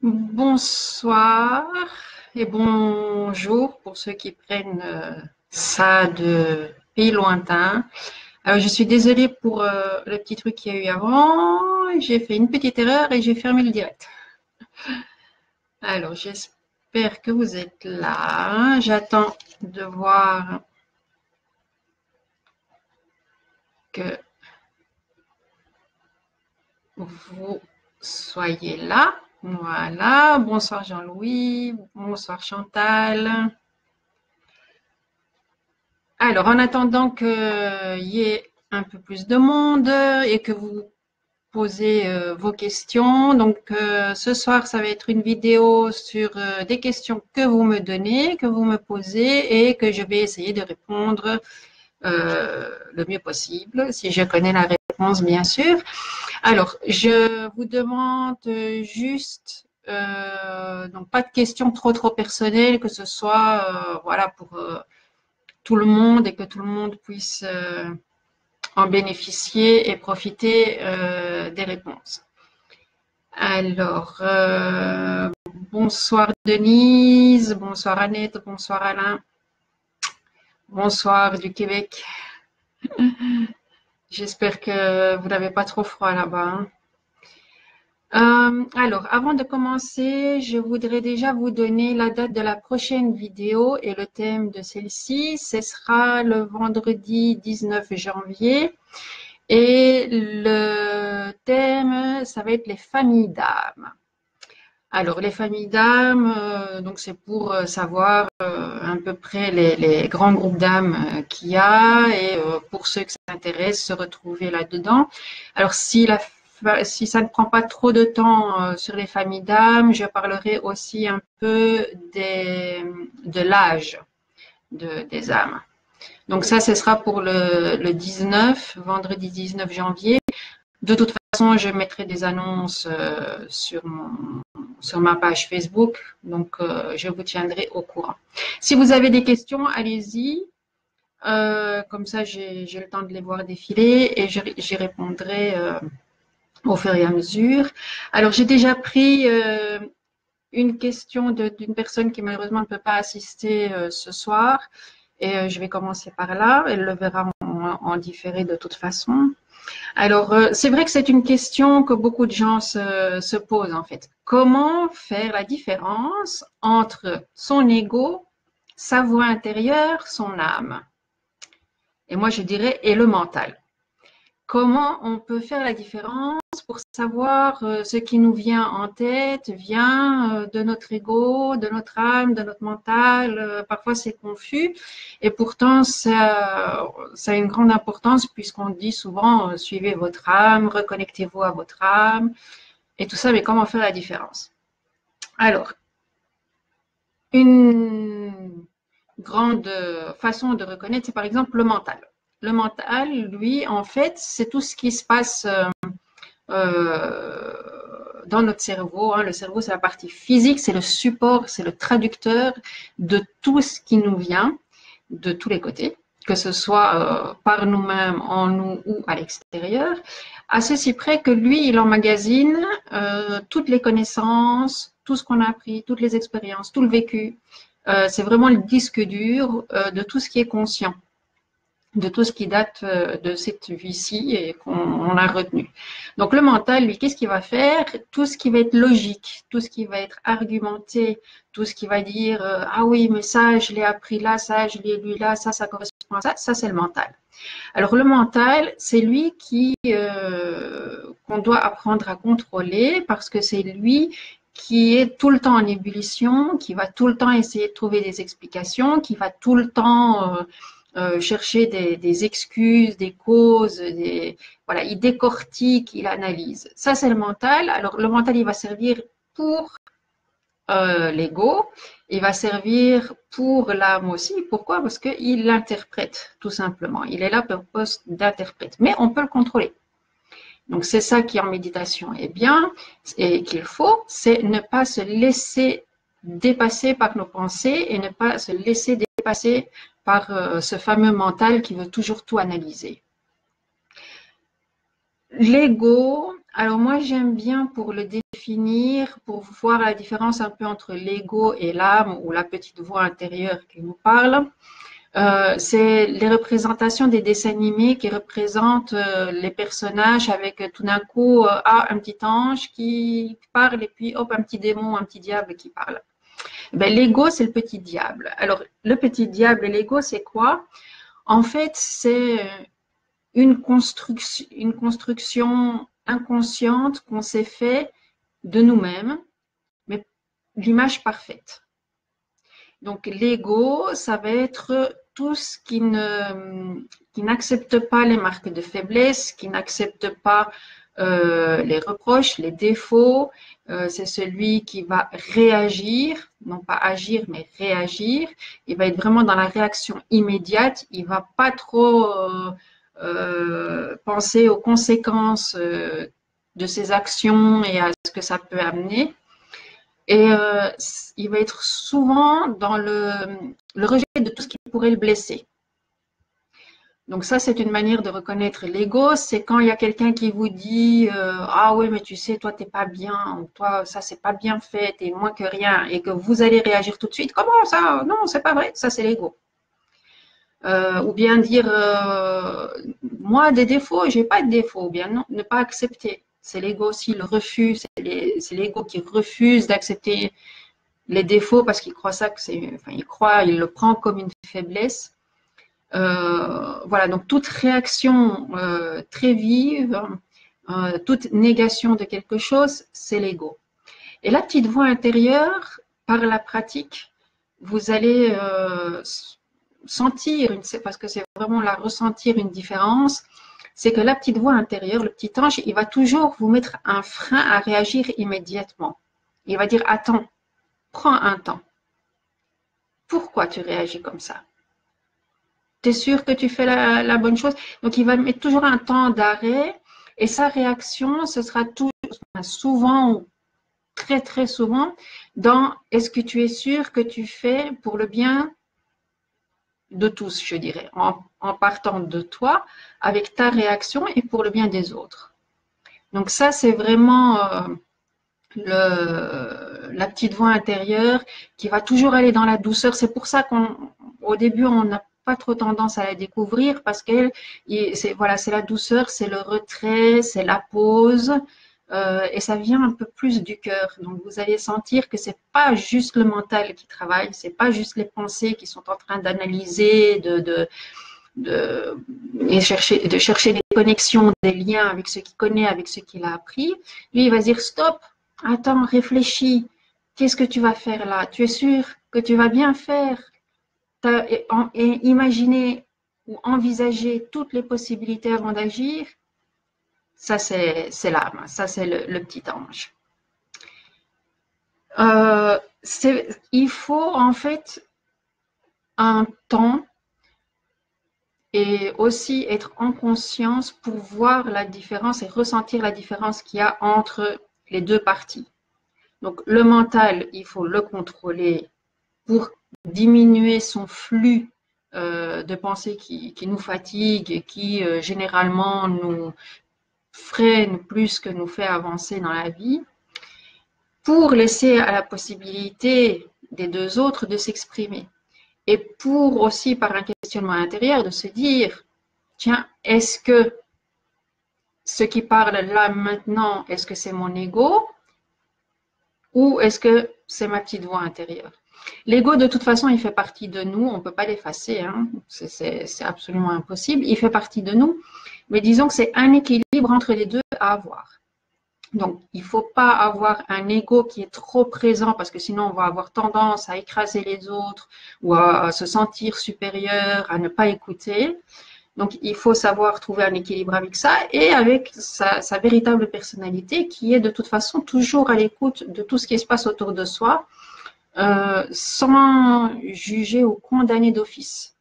Bonsoir et bonjour pour ceux qui prennent ça de pays lointains. Alors, je suis désolée pour le petit truc qu'il y a eu avant. J'ai fait une petite erreur et j'ai fermé le direct. Alors, j'espère que vous êtes là. J'attends de voir que vous soyez là. Voilà. Bonsoir Jean-Louis. Bonsoir Chantal. Alors, en attendant qu'il y ait un peu plus de monde et que vous posez vos questions, donc ce soir, ça va être une vidéo sur des questions que vous me donnez, que vous me posez et que je vais essayer de répondre le mieux possible, si je connais la réponse, bien sûr. Alors, je vous demande juste, donc pas de questions trop personnelles, que ce soit, voilà, pour tout le monde et que tout le monde puisse en bénéficier et profiter des réponses. Alors, bonsoir Denise, bonsoir Annette, bonsoir Alain, bonsoir du Québec. J'espère que vous n'avez pas trop froid là-bas, hein. Alors, avant de commencer, je voudrais déjà vous donner la date de la prochaine vidéo et le thème de celle-ci. Ce sera le vendredi 19 janvier et le thème, ça va être les familles d'âmes. Alors, les familles d'âmes, donc c'est pour savoir à peu près les grands groupes d'âmes qu'il y a et pour ceux que ça intéresse, se retrouver là-dedans. Alors, si ça ne prend pas trop de temps sur les familles d'âmes, je parlerai aussi un peu de l'âge des âmes. Donc ça, ce sera pour le 19, vendredi 19 janvier. De toute façon, je mettrai des annonces sur ma page Facebook, donc je vous tiendrai au courant. Si vous avez des questions, allez-y. Comme ça, j'ai le temps de les voir défiler et j'y répondrai au fur et à mesure. Alors, j'ai déjà pris une question d'une personne qui malheureusement ne peut pas assister ce soir et je vais commencer par là. Elle le verra en différé de toute façon. Alors, c'est vrai que c'est une question que beaucoup de gens se posent en fait. Comment faire la différence entre son ego, sa voix intérieure, son âme? Et moi, je dirais, et le mental. Comment on peut faire la différence pour savoir ce qui nous vient en tête vient de notre ego, de notre âme, de notre mental. Parfois, c'est confus et pourtant, ça a une grande importance puisqu'on dit souvent suivez votre âme, reconnectez-vous à votre âme et tout ça. Mais comment faire la différence? Alors, une grande façon de reconnaître, c'est par exemple le mental. Le mental, lui, en fait, c'est tout ce qui se passe dans notre cerveau. Hein. Le cerveau, c'est la partie physique, c'est le support, c'est le traducteur de tout ce qui nous vient de tous les côtés, que ce soit par nous-mêmes, en nous ou à l'extérieur, à ceci près que lui, il emmagasine toutes les connaissances, tout ce qu'on a appris, toutes les expériences, tout le vécu. C'est vraiment le disque dur de tout ce qui est conscient, de tout ce qui date de cette vie-ci et qu'on a retenu. Donc le mental, lui, qu'est-ce qu'il va faire? Tout ce qui va être logique, tout ce qui va être argumenté, tout ce qui va dire ah oui, mais ça, je l'ai appris là, ça, je l'ai lu là, ça correspond à ça, ça c'est le mental. Alors le mental, c'est lui qu'on doit apprendre à contrôler parce que c'est lui qui est tout le temps en ébullition, qui va tout le temps essayer de trouver des explications, qui va tout le temps chercher des excuses, des causes, voilà, il décortique, il analyse. Ça, c'est le mental. Alors, le mental, il va servir pour l'ego, il va servir pour l'âme aussi. Pourquoi? Parce qu'il l'interprète, tout simplement. Il est là pour poste d'interprète. Mais on peut le contrôler. Donc, c'est ça qui, en méditation, est bien et qu'il faut, c'est ne pas se laisser dépasser par nos pensées et ne pas se laisser dépasser par ce fameux mental qui veut toujours tout analyser. L'ego, Alors moi, j'aime bien pour le définir, pour voir la différence un peu entre l'ego et l'âme ou la petite voix intérieure qui nous parle. C'est les représentations des dessins animés qui représentent les personnages avec tout d'un coup un petit ange qui parle et puis hop un petit démon, un petit diable qui parle. Ben, l'ego, c'est le petit diable. Alors le petit diable et l'ego, c'est quoi? En fait, c'est une construction inconsciente qu'on s'est fait de nous-mêmes, mais l'image parfaite. Donc l'ego, ça va être tout ce qui n'accepte pas les marques de faiblesse, qui n'accepte pas les reproches, les défauts. C'est celui qui va réagir, non pas agir, mais réagir. Il va être vraiment dans la réaction immédiate. Il va pas trop penser aux conséquences de ses actions et à ce que ça peut amener. Et il va être souvent dans le rejet de tout ce qui pourrait le blesser. Donc ça, c'est une manière de reconnaître l'ego. C'est quand il y a quelqu'un qui vous dit ah oui, mais tu sais, toi, t'es pas bien, ou toi, ça, c'est pas bien fait, t'es moins que rien, et que vous allez réagir tout de suite. Comment ça? Non, c'est pas vrai. Ça, c'est l'ego. Ou bien dire moi, des défauts, j'ai pas de défauts. Ou bien non, ne pas accepter. C'est l'ego aussi, le refus. C'est l'ego qui refuse d'accepter les défauts parce qu'il croit ça que c'est, enfin, il le prend comme une faiblesse. Voilà, donc toute réaction très vive, toute négation de quelque chose, c'est l'ego. Et la petite voix intérieure, par la pratique, vous allez sentir, parce que c'est vraiment là ressentir une différence, c'est que la petite voix intérieure, le petit ange, il va toujours vous mettre un frein à réagir immédiatement. Il va dire attends, prends un temps. Pourquoi tu réagis comme ça? Tu es sûr que tu fais la bonne chose? Donc, il va mettre toujours un temps d'arrêt et sa réaction, ce sera souvent, très très souvent, dans est-ce que tu es sûr que tu fais pour le bien de tous, je dirais, en partant de toi, avec ta réaction et pour le bien des autres. Donc ça, c'est vraiment la petite voix intérieure qui va toujours aller dans la douceur. C'est pour ça qu'au début, on n'a pas trop tendance à la découvrir parce que c'est voilà, c'est la douceur, c'est le retrait, c'est la pause. Et ça vient un peu plus du cœur. Donc vous allez sentir que c'est pas juste le mental qui travaille, c'est pas juste les pensées qui sont en train d'analyser, de chercher des connexions, des liens avec ce qu'il connaît, avec ce qu'il a appris. Lui, il va dire stop, attends, réfléchis, qu'est-ce que tu vas faire là? Tu es sûr que tu vas bien faire? Et imaginer ou envisager toutes les possibilités avant d'agir, ça c'est l'âme, ça c'est le petit ange. Il faut en fait un temps et aussi être en conscience pour voir la différence et ressentir la différence qu'il y a entre les deux parties. Donc le mental, il faut le contrôler pour diminuer son flux de pensée qui nous fatigue et qui généralement nous freine plus que nous fait avancer dans la vie, pour laisser à la possibilité des deux autres de s'exprimer. Et pour aussi, par un questionnement intérieur, de se dire, tiens, est-ce que ce qui parle là maintenant, est-ce que c'est mon ego ou est-ce que c'est ma petite voix intérieure? L'ego, de toute façon, il fait partie de nous, on ne peut pas l'effacer, hein. C'est absolument impossible, il fait partie de nous, mais disons que c'est un équilibre entre les deux à avoir. Donc, il ne faut pas avoir un ego qui est trop présent parce que sinon on va avoir tendance à écraser les autres ou à se sentir supérieur, à ne pas écouter. Donc, il faut savoir trouver un équilibre avec ça et avec sa véritable personnalité qui est de toute façon toujours à l'écoute de tout ce qui se passe autour de soi sans juger ou condamner d'office.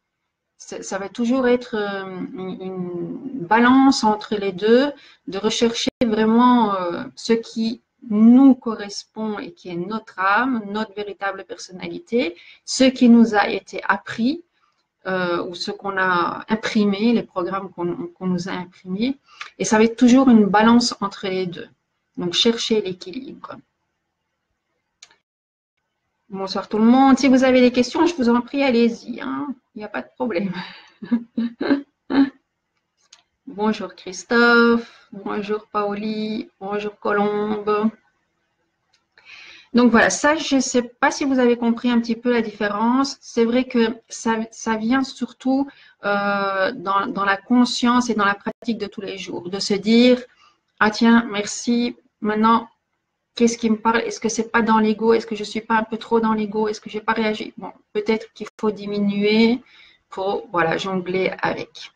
Ça va toujours être une balance entre les deux, de rechercher vraiment ce qui nous correspond et qui est notre âme, notre véritable personnalité, ce qui nous a été appris ou ce qu'on a imprimé, les programmes qu'on nous a imprimés. Et ça va être toujours une balance entre les deux. Donc, chercher l'équilibre. Bonsoir tout le monde. Si vous avez des questions, je vous en prie, allez-y. Hein. Il n'y a pas de problème. Bonjour Christophe. Bonjour Paoli. Bonjour Colombe. Donc voilà, ça, je ne sais pas si vous avez compris un petit peu la différence. C'est vrai que ça vient surtout dans la conscience et dans la pratique de tous les jours, de se dire, ah tiens, merci, maintenant, qu'est-ce qui me parle? Est-ce que c'est pas dans l'ego? Est-ce que je suis pas un peu trop dans l'ego? Est-ce que j'ai pas réagi? Bon, peut-être qu'il faut diminuer pour, voilà, jongler avec.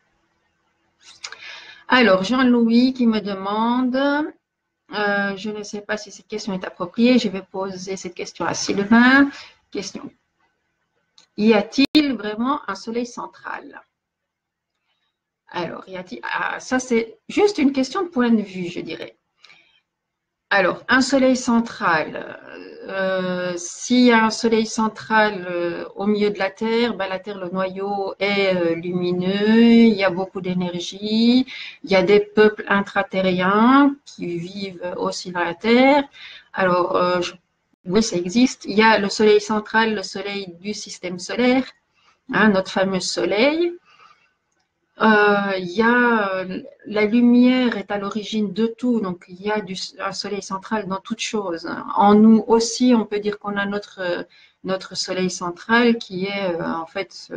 Alors, Jean-Louis qui me demande, je ne sais pas si cette question est appropriée. Je vais poser cette question à Sylvain. Question. Y a-t-il vraiment un soleil central? Alors, y a-t-il... Ah, ça, c'est juste une question de point de vue, je dirais. Alors, un soleil central. S'il y a un soleil central au milieu de la Terre, ben, la Terre, le noyau est lumineux, il y a beaucoup d'énergie, il y a des peuples intraterriens qui vivent aussi dans la Terre. Alors, oui, ça existe. Il y a le soleil central, le soleil du système solaire, hein, notre fameux soleil. La lumière est à l'origine de tout, donc il y a un soleil central dans toute chose. En nous aussi, on peut dire qu'on a notre soleil central qui est en fait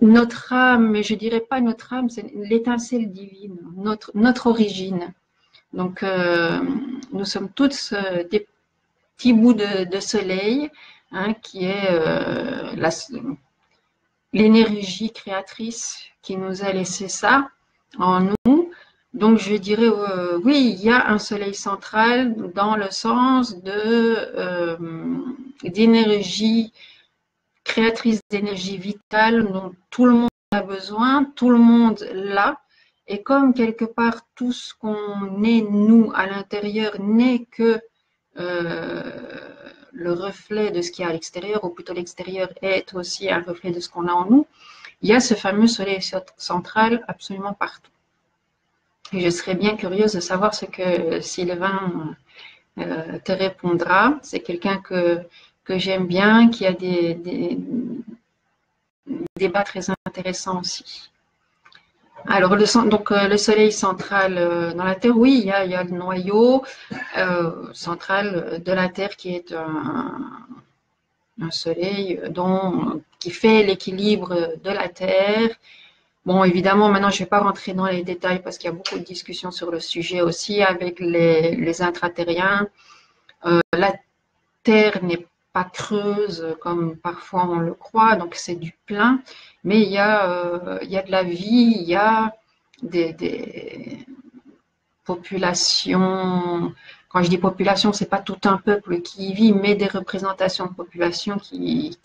notre âme, mais je dirais pas notre âme, c'est l'étincelle divine, notre origine. Donc nous sommes tous des petits bouts de soleil, hein, qui est l'énergie créatrice qui nous a laissé ça en nous. Donc je dirais oui, il y a un soleil central dans le sens d'énergie créatrice, d'énergie vitale dont tout le monde a besoin, tout le monde l'a. Et comme quelque part tout ce qu'on est nous à l'intérieur n'est que le reflet de ce qu'il y a à l'extérieur, ou plutôt l'extérieur est aussi un reflet de ce qu'on a en nous, il y a ce fameux soleil central absolument partout. Et je serais bien curieuse de savoir ce que Sylvain te répondra. C'est quelqu'un que j'aime bien, qui a des débats très intéressants aussi. Alors, le soleil central dans la Terre, oui, il y a le noyau central de la Terre qui est un soleil qui fait l'équilibre de la Terre. Bon, évidemment, maintenant, je ne vais pas rentrer dans les détails parce qu'il y a beaucoup de discussions sur le sujet aussi avec les intraterriens. La Terre n'est pas creuse comme parfois on le croit, donc c'est du plein, mais il y a de la vie, il y a des populations. Quand je dis population, c'est pas tout un peuple qui y vit, mais des représentations de populations qui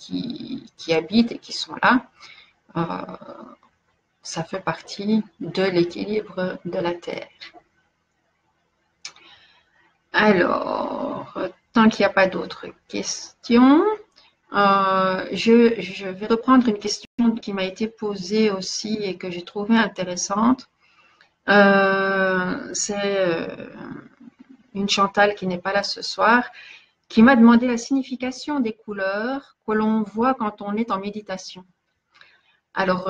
habitent et qui sont là. Ça fait partie de l'équilibre de la Terre. Alors, tant qu'il n'y a pas d'autres questions, je vais reprendre une question qui m'a été posée aussi et que j'ai trouvée intéressante. C'est une Chantal qui n'est pas là ce soir, qui m'a demandé la signification des couleurs que l'on voit quand on est en méditation. Alors,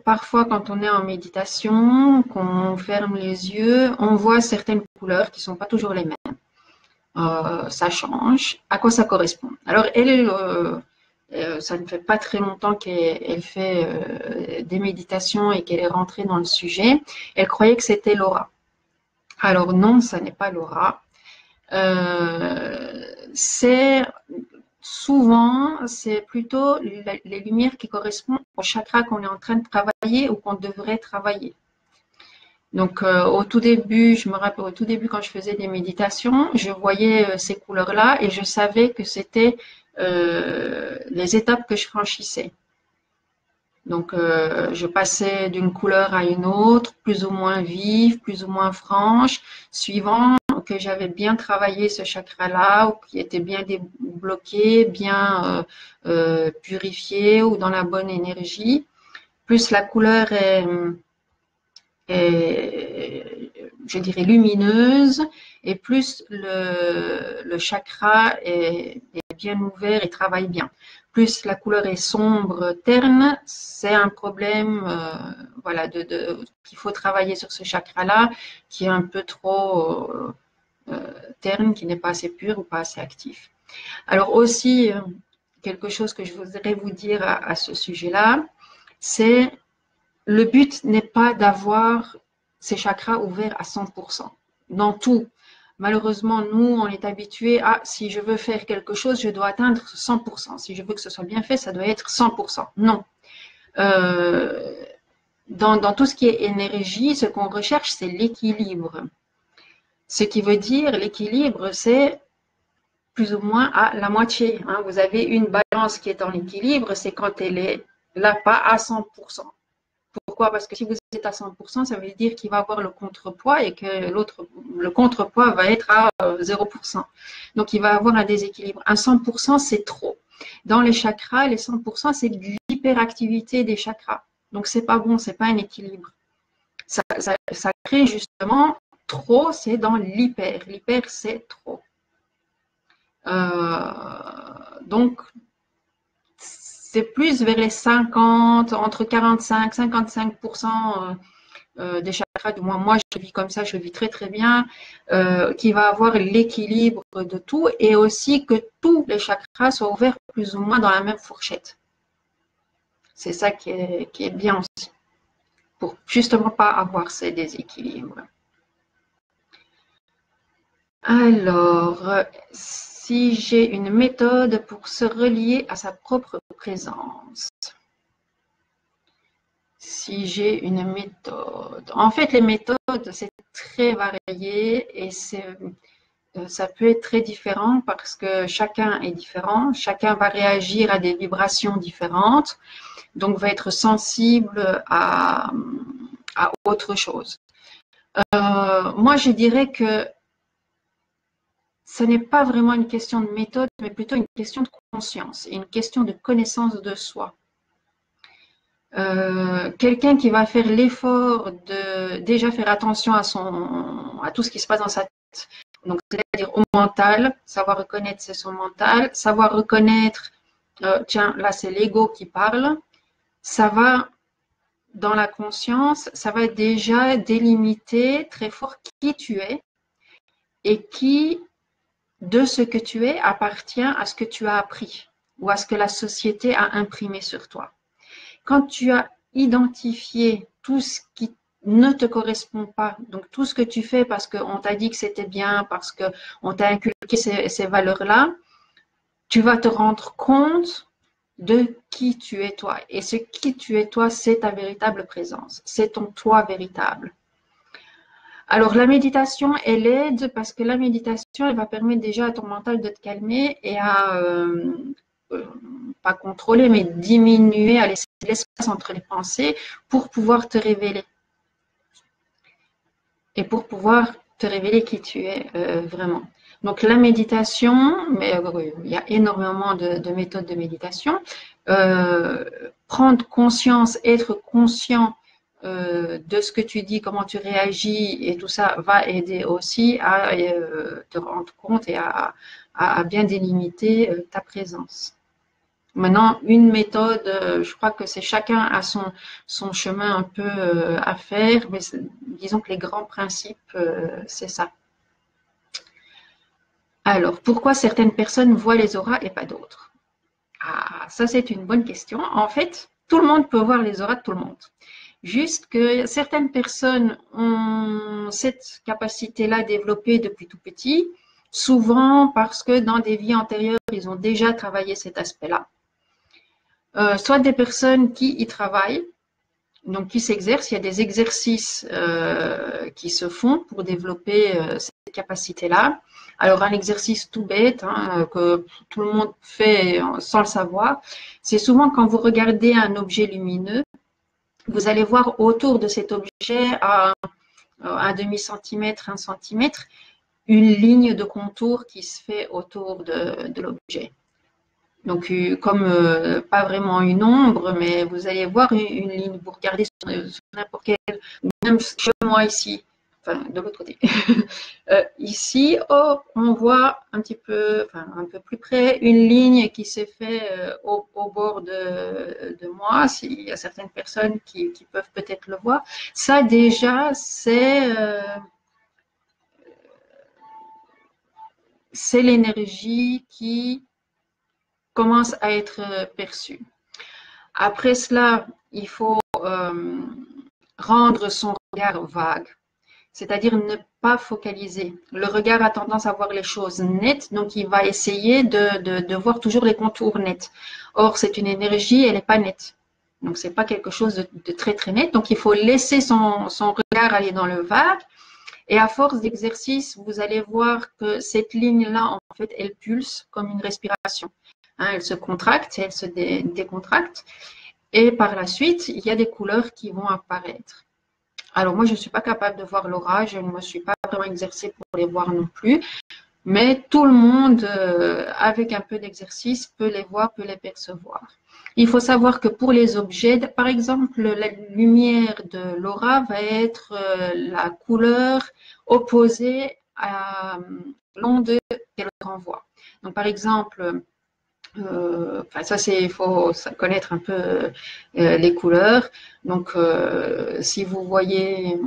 parfois, quand on est en méditation, qu'on ferme les yeux, on voit certaines couleurs qui ne sont pas toujours les mêmes. Ça change. À quoi ça correspond? Alors, elle, ça ne fait pas très longtemps qu'elle fait des méditations et qu'elle est rentrée dans le sujet. Elle croyait que c'était l'aura. Alors non, ça n'est pas l'aura. Souvent, c'est plutôt les lumières qui correspondent au chakra qu'on est en train de travailler ou qu'on devrait travailler. Donc, au tout début, je me rappelle, au tout début, quand je faisais des méditations, je voyais ces couleurs-là et je savais que c'était les étapes que je franchissais. Donc, je passais d'une couleur à une autre, plus ou moins vive, plus ou moins franche, suivant que j'avais bien travaillé ce chakra-là, ou qui était bien débloqué, bien purifié, ou dans la bonne énergie, plus la couleur je dirais, lumineuse, et plus le chakra est bien ouvert et travaille bien. Plus la couleur est sombre, terne, c'est un problème voilà, qu'il faut travailler sur ce chakra-là, qui est un peu trop terne, qui n'est pas assez pur ou pas assez actif. Alors aussi, quelque chose que je voudrais vous dire à ce sujet-là, c'est le but n'est pas d'avoir ces chakras ouverts à 100%. Dans tout. Malheureusement, nous, on est habitués à, si je veux faire quelque chose, je dois atteindre 100%. Si je veux que ce soit bien fait, ça doit être 100%. Non. Dans tout ce qui est énergie, ce qu'on recherche, c'est l'équilibre. Ce qui veut dire, l'équilibre, c'est plus ou moins à la moitié. Hein. Vous avez une balance qui est en équilibre, c'est quand elle est là, pas à 100%. Pourquoi? Parce que si vous êtes à 100%, ça veut dire qu'il va avoir le contrepoids et que le contrepoids va être à 0%. Donc, il va avoir un déséquilibre. Un 100%, c'est trop. Dans les chakras, les 100%, c'est de l'hyperactivité des chakras. Donc, c'est pas bon, c'est pas un équilibre. Ça crée justement trop, c'est dans l'hyper. L'hyper, c'est trop. Donc, c'est plus vers les 50, entre 45, 55% des chakras, du moins moi je vis comme ça, je vis très très bien, qui va avoir l'équilibre de tout et aussi que tous les chakras soient ouverts plus ou moins dans la même fourchette. C'est ça qui est bien aussi, pour justement pas avoir ces déséquilibres. Alors, si j'ai une méthode pour se relier à sa propre présence. Si j'ai une méthode. En fait, les méthodes, c'est très varié et ça peut être très différent parce que chacun est différent, chacun va réagir à des vibrations différentes, donc va être sensible à autre chose. Moi, je dirais que ce n'est pas vraiment une question de méthode, mais plutôt une question de conscience et une question de connaissance de soi. Quelqu'un qui va faire l'effort de déjà faire attention à tout ce qui se passe dans sa tête, donc c'est-à-dire au mental, savoir reconnaître c'est son mental, savoir reconnaître, tiens, là c'est l'ego qui parle, ça va dans la conscience, ça va déjà délimiter très fort qui tu es et qui, de ce que tu es, appartient à ce que tu as appris ou à ce que la société a imprimé sur toi. Quand tu as identifié tout ce qui ne te correspond pas, donc tout ce que tu fais parce qu'on t'a dit que c'était bien, parce qu'on t'a inculqué ces valeurs-là, tu vas te rendre compte de qui tu es toi. Et ce qui tu es toi, c'est ta véritable présence, c'est ton toi véritable. Alors la méditation, elle aide parce que la méditation, elle va permettre déjà à ton mental de te calmer et à pas contrôler, mais diminuer, à laisser l'espace entre les pensées pour pouvoir te révéler. Et pour pouvoir te révéler qui tu es vraiment. Donc la méditation, mais il y a énormément de méthodes de méditation. Prendre conscience, être conscient de ce que tu dis, comment tu réagis et tout ça va aider aussi à te rendre compte et à bien délimiter ta présence. Maintenant, une méthode, je crois que c'est chacun a son chemin un peu à faire, mais disons que les grands principes, c'est ça. Alors, pourquoi certaines personnes voient les auras et pas d'autres? Ah, ça c'est une bonne question. En fait, tout le monde peut voir les auras de tout le monde. Juste que certaines personnes ont cette capacité-là développée depuis tout petit, souvent parce que dans des vies antérieures, ils ont déjà travaillé cet aspect-là. Soit des personnes qui y travaillent, donc qui s'exercent. Il y a des exercices qui se font pour développer cette capacité-là. Alors, un exercice tout bête que tout le monde fait sans le savoir, c'est souvent quand vous regardez un objet lumineux, vous allez voir autour de cet objet à un demi-centimètre, 1 centimètre, une ligne de contour qui se fait autour de l'objet. Donc, comme pas vraiment une ombre, mais vous allez voir une ligne. Vous regardez sur n'importe quel, même chez moi ici, enfin de l'autre côté. Ici, oh, on voit un petit peu, enfin un peu plus près, une ligne qui s'est fait au bord de moi. Il y a certaines personnes qui peuvent peut-être le voir. Ça déjà, c'est l'énergie qui commence à être perçue. Après cela, il faut rendre son regard vague, c'est-à-dire ne pas focaliser. Le regard a tendance à voir les choses nettes, donc il va essayer de voir toujours les contours nets. Or, c'est une énergie, elle n'est pas nette. Donc, ce n'est pas quelque chose de très, très net. Donc, il faut laisser son regard aller dans le vague. Et à force d'exercice, vous allez voir que cette ligne-là, en fait, elle pulse comme une respiration. Hein, elle se contracte, elle se décontracte. Et par la suite, il y a des couleurs qui vont apparaître. Alors moi, je ne suis pas capable de voir l'aura, je ne me suis pas vraiment exercée pour les voir non plus, mais tout le monde, avec un peu d'exercice, peut les voir, peut les percevoir. Il faut savoir que pour les objets, par exemple, la lumière de l'aura va être la couleur opposée à l'onde qu'elle renvoie. Donc par exemple, ça c'est, il faut connaître un peu les couleurs. Donc, si vous voyez,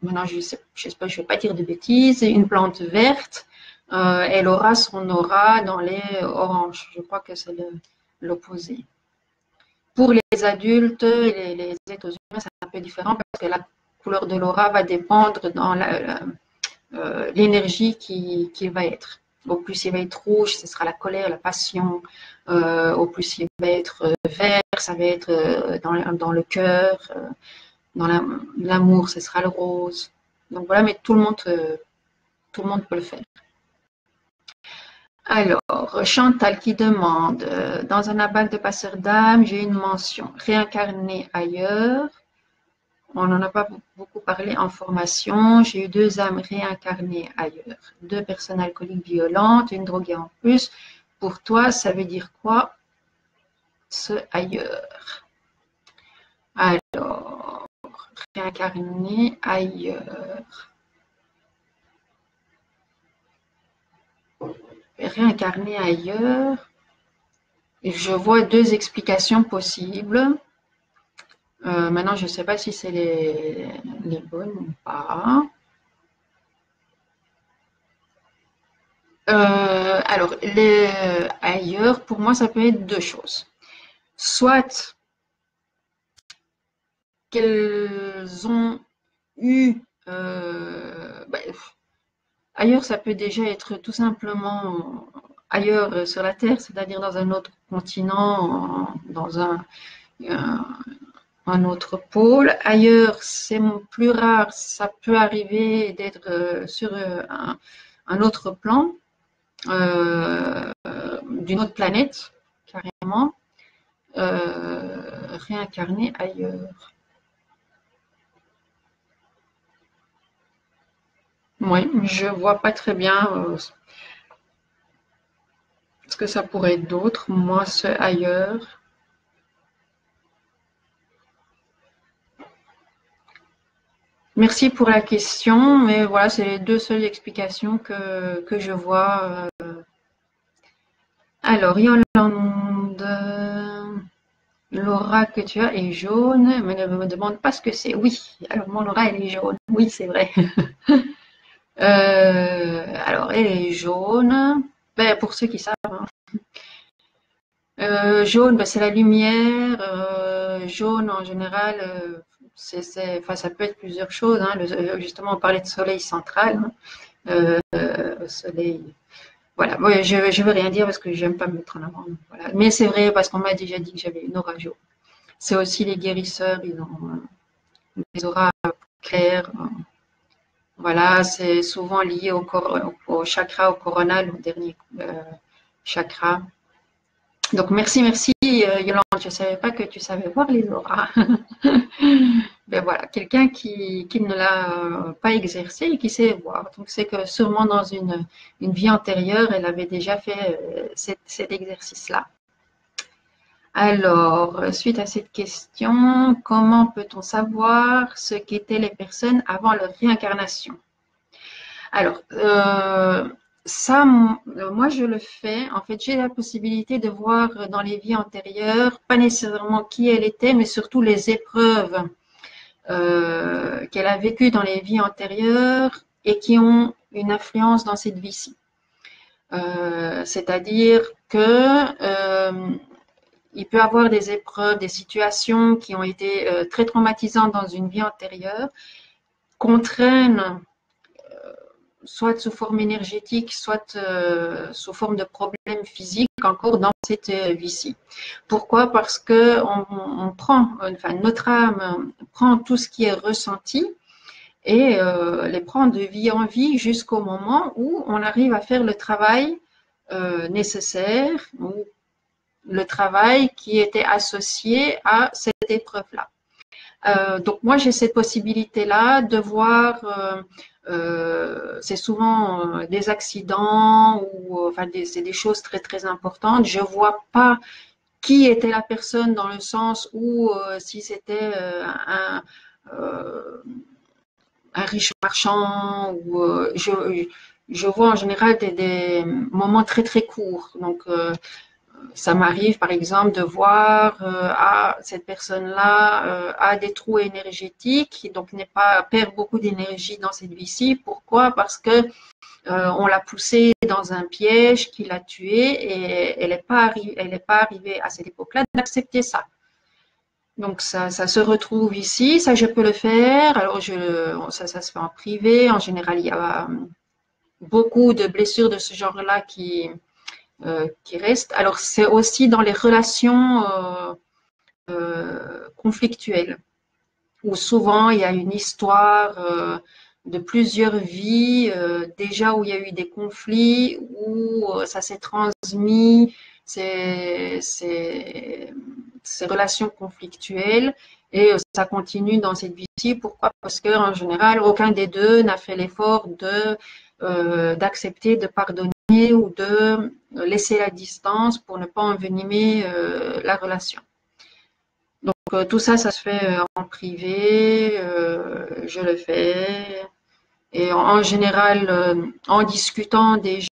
maintenant je sais pas, je vais pas dire de bêtises, une plante verte, elle aura son aura dans les oranges. Je crois que c'est l'opposé. Pour les adultes, les êtres humains, c'est un peu différent parce que la couleur de l'aura va dépendre dans l'énergie qui va être. Au plus il va être rouge, ce sera la colère, la passion. Au plus il va être vert, ça va être dans le cœur. Dans l'amour, ce sera le rose. Donc voilà, mais tout le monde peut le faire. Alors, Chantal qui demande, dans un abac de passeur d'âme, j'ai une mention, réincarné ailleurs. On n'en a pas beaucoup parlé en formation. J'ai eu 2 âmes réincarnées ailleurs. 2 personnes alcooliques violentes, une droguée en plus. Pour toi, ça veut dire quoi, ce ailleurs? Alors, réincarné ailleurs. Réincarné ailleurs. Et je vois 2 explications possibles. Maintenant, je ne sais pas si c'est les bonnes ou pas. Alors, ailleurs, pour moi, ça peut être 2 choses. Soit qu'elles ont eu ailleurs, ça peut déjà être tout simplement ailleurs sur la Terre, c'est-à-dire dans un autre continent, dans un autre pôle. Ailleurs, c'est plus rare, ça peut arriver d'être sur un autre plan, d'une autre planète, carrément, réincarné ailleurs. Oui, je vois pas très bien ce que ça pourrait être d'autre. Moi, c'est ailleurs. Merci pour la question, mais voilà, c'est les 2 seules explications que je vois. Alors, Yolande, l'aura que tu as est jaune, mais ne me demande pas ce que c'est. Oui, alors mon aura, elle est jaune. Oui, c'est vrai. Alors, elle est jaune. Ben, pour ceux qui savent, hein. Jaune, ben, c'est la lumière. Jaune, en général, enfin, ça peut être plusieurs choses. Hein. Justement, on parlait de soleil central. Hein. Soleil. Voilà, ouais, je ne veux rien dire parce que j'aime pas me mettre en avant. Voilà. Mais c'est vrai parce qu'on m'a déjà dit que j'avais une aura jaune. C'est aussi les guérisseurs, ils ont des auras claires. Voilà, c'est souvent lié au chakra, au coronal, au dernier chakra. Donc merci Yolande, je ne savais pas que tu savais voir les auras. ben voilà, quelqu'un qui ne l'a pas exercé et qui sait voir. Donc c'est que sûrement dans une vie antérieure, elle avait déjà fait cet exercice-là. Alors, suite à cette question, comment peut-on savoir ce qu'étaient les personnes avant leur réincarnation? Alors, ça, moi, je le fais. En fait, j'ai la possibilité de voir dans les vies antérieures, pas nécessairement qui elle était, mais surtout les épreuves qu'elle a vécues dans les vies antérieures et qui ont une influence dans cette vie-ci. C'est-à-dire que il peut y avoir des épreuves, des situations qui ont été très traumatisantes dans une vie antérieure, contraignent soit sous forme énergétique, soit sous forme de problèmes physiques encore dans cette vie-ci. Pourquoi? Parce que on prend, enfin notre âme prend tout ce qui est ressenti et les prend de vie en vie jusqu'au moment où on arrive à faire le travail nécessaire ou le travail qui était associé à cette épreuve-là. Donc moi j'ai cette possibilité-là de voir, c'est souvent des accidents ou enfin c'est des choses très très importantes. Je vois pas qui était la personne dans le sens où si c'était euh, un riche marchand ou je vois en général des moments très très courts. Donc ça m'arrive, par exemple, de voir cette personne-là a des trous énergétiques, donc n'est pas perd beaucoup d'énergie dans cette vie-ci. Pourquoi? Parce que on l'a poussée dans un piège qui l'a tuée et elle n'est pas arrivée à cette époque-là d'accepter ça. Donc ça se retrouve ici, ça je peux le faire. Alors ça se fait en privé. En général, il y a beaucoup de blessures de ce genre-là qui reste. Alors, c'est aussi dans les relations conflictuelles, où souvent il y a une histoire de plusieurs vies, déjà où il y a eu des conflits, où ça s'est transmis, ces relations conflictuelles, et ça continue dans cette vie-ci. Pourquoi? Parce qu'en général, aucun des deux n'a fait l'effort d'accepter, de pardonner ou de laisser la distance pour ne pas envenimer la relation. Donc tout ça, ça se fait en privé, je le fais. Et en général, en discutant déjà,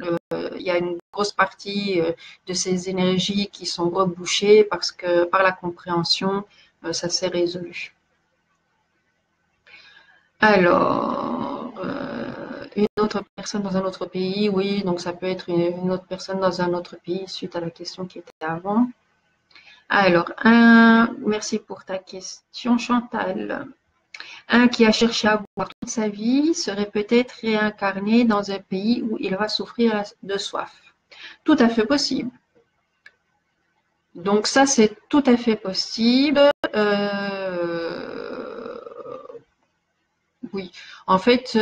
il y a une grosse partie de ces énergies qui sont rebouchées parce que par la compréhension, ça s'est résolu. Alors, une autre personne dans un autre pays, oui, donc ça peut être une autre personne dans un autre pays suite à la question qui était avant. Alors, merci pour ta question, Chantal. Un qui a cherché à boire toute sa vie serait peut-être réincarné dans un pays où il va souffrir de soif. Tout à fait possible. Donc ça, c'est tout à fait possible. Oui, en fait,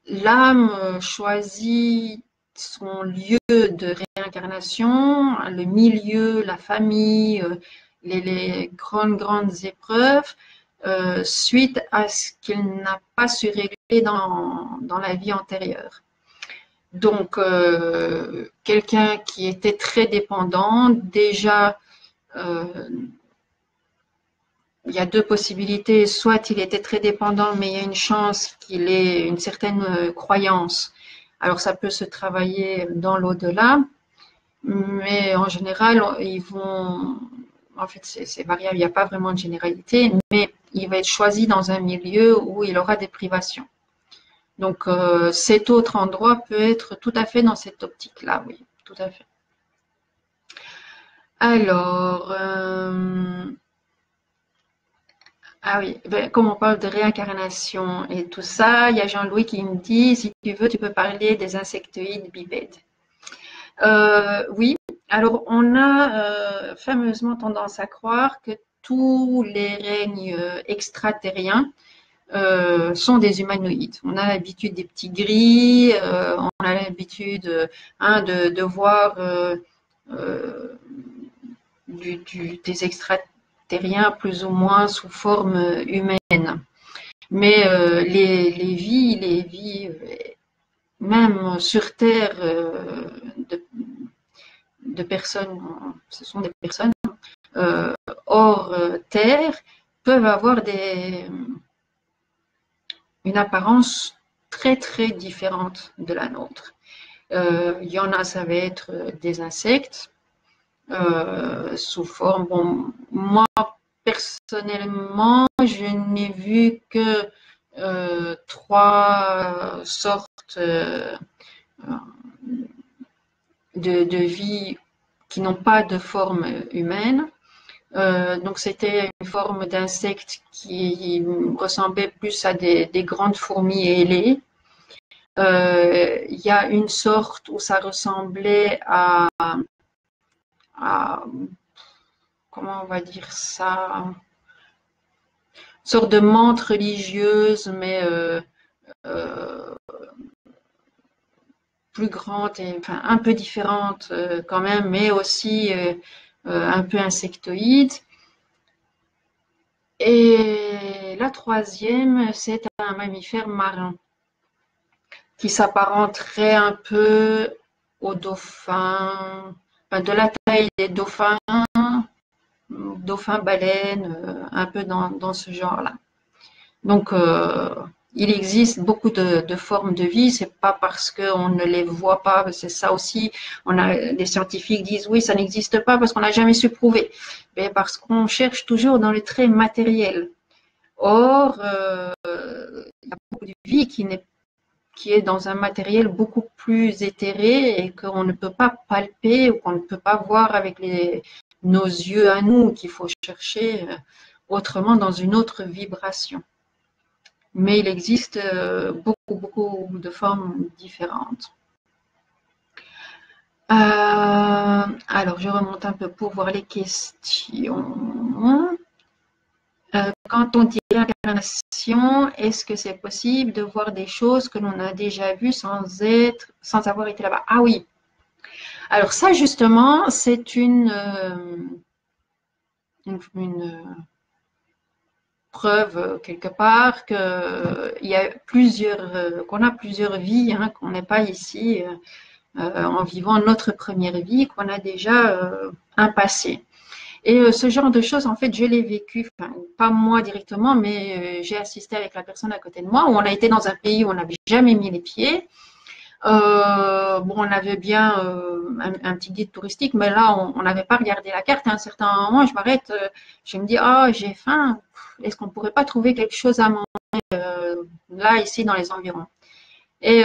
l'âme choisit son lieu de réincarnation, le milieu, la famille, les grandes épreuves, suite à ce qu'il n'a pas su régler dans la vie antérieure. Donc, quelqu'un qui était très dépendant, déjà, il y a deux possibilités. Soit il était très dépendant, mais il y a une chance qu'il ait une certaine croyance. Alors, ça peut se travailler dans l'au-delà, mais en général, ils vont. En fait, c'est variable, il n'y a pas vraiment de généralité, mais il va être choisi dans un milieu où il aura des privations. Donc, cet autre endroit peut être tout à fait dans cette optique-là, oui, tout à fait. Alors, ah oui, ben, comme on parle de réincarnation et tout ça, il y a Jean-Louis qui me dit, si tu veux, tu peux parler des insectoïdes bipèdes. Oui, alors on a fameusement tendance à croire que tous les règnes extraterriens sont des humanoïdes. On a l'habitude des petits gris, on a l'habitude de voir des extraterrestres terriens plus ou moins sous forme humaine. Mais les vies, même sur Terre, de personnes, ce sont des personnes hors Terre, peuvent avoir une apparence très très différente de la nôtre. Il y en a, ça va être des insectes sous forme. Bon, moi personnellement, je n'ai vu que 3 sortes de vie qui n'ont pas de forme humaine. Donc c'était une forme d'insecte qui ressemblait plus à des grandes fourmis ailées. Il y a une sorte où ça ressemblait à comment on va dire ça, une sorte de menthe religieuse, mais plus grande et enfin un peu différente quand même, mais aussi un peu insectoïde. Et la troisième, c'est un mammifère marin qui s'apparenterait un peu aux dauphins, enfin, de la taille des dauphins, baleines, un peu dans ce genre-là. Donc, il existe beaucoup de formes de vie. C'est pas parce qu'on ne les voit pas. C'est ça aussi. Les scientifiques disent oui, ça n'existe pas parce qu'on n'a jamais su prouver. Mais parce qu'on cherche toujours dans le trait matériel. Or, il y a beaucoup de vie qui est dans un matériel beaucoup plus éthéré et qu'on ne peut pas palper ou qu'on ne peut pas voir avec nos yeux à nous, qu'il faut chercher autrement dans une autre vibration. Mais il existe beaucoup de formes différentes. Alors, je remonte un peu pour voir les questions. Quand on dit réincarnation, est-ce que c'est possible de voir des choses que l'on a déjà vues sans avoir été là-bas? Ah oui. Alors ça, justement, c'est une preuve quelque part qu'il y a qu'on a plusieurs vies, hein, qu'on n'est pas ici en vivant notre première vie, qu'on a déjà un passé. Et ce genre de choses, en fait, je l'ai vécu, enfin, pas moi directement, mais j'ai assisté avec la personne à côté de moi, où on a été dans un pays où on n'avait jamais mis les pieds. Bon, on avait bien un petit guide touristique, mais là, on n'avait pas regardé la carte. À un certain moment, je m'arrête, je me dis, ah, j'ai faim, est-ce qu'on ne pourrait pas trouver quelque chose à manger là, ici, dans les environs? Et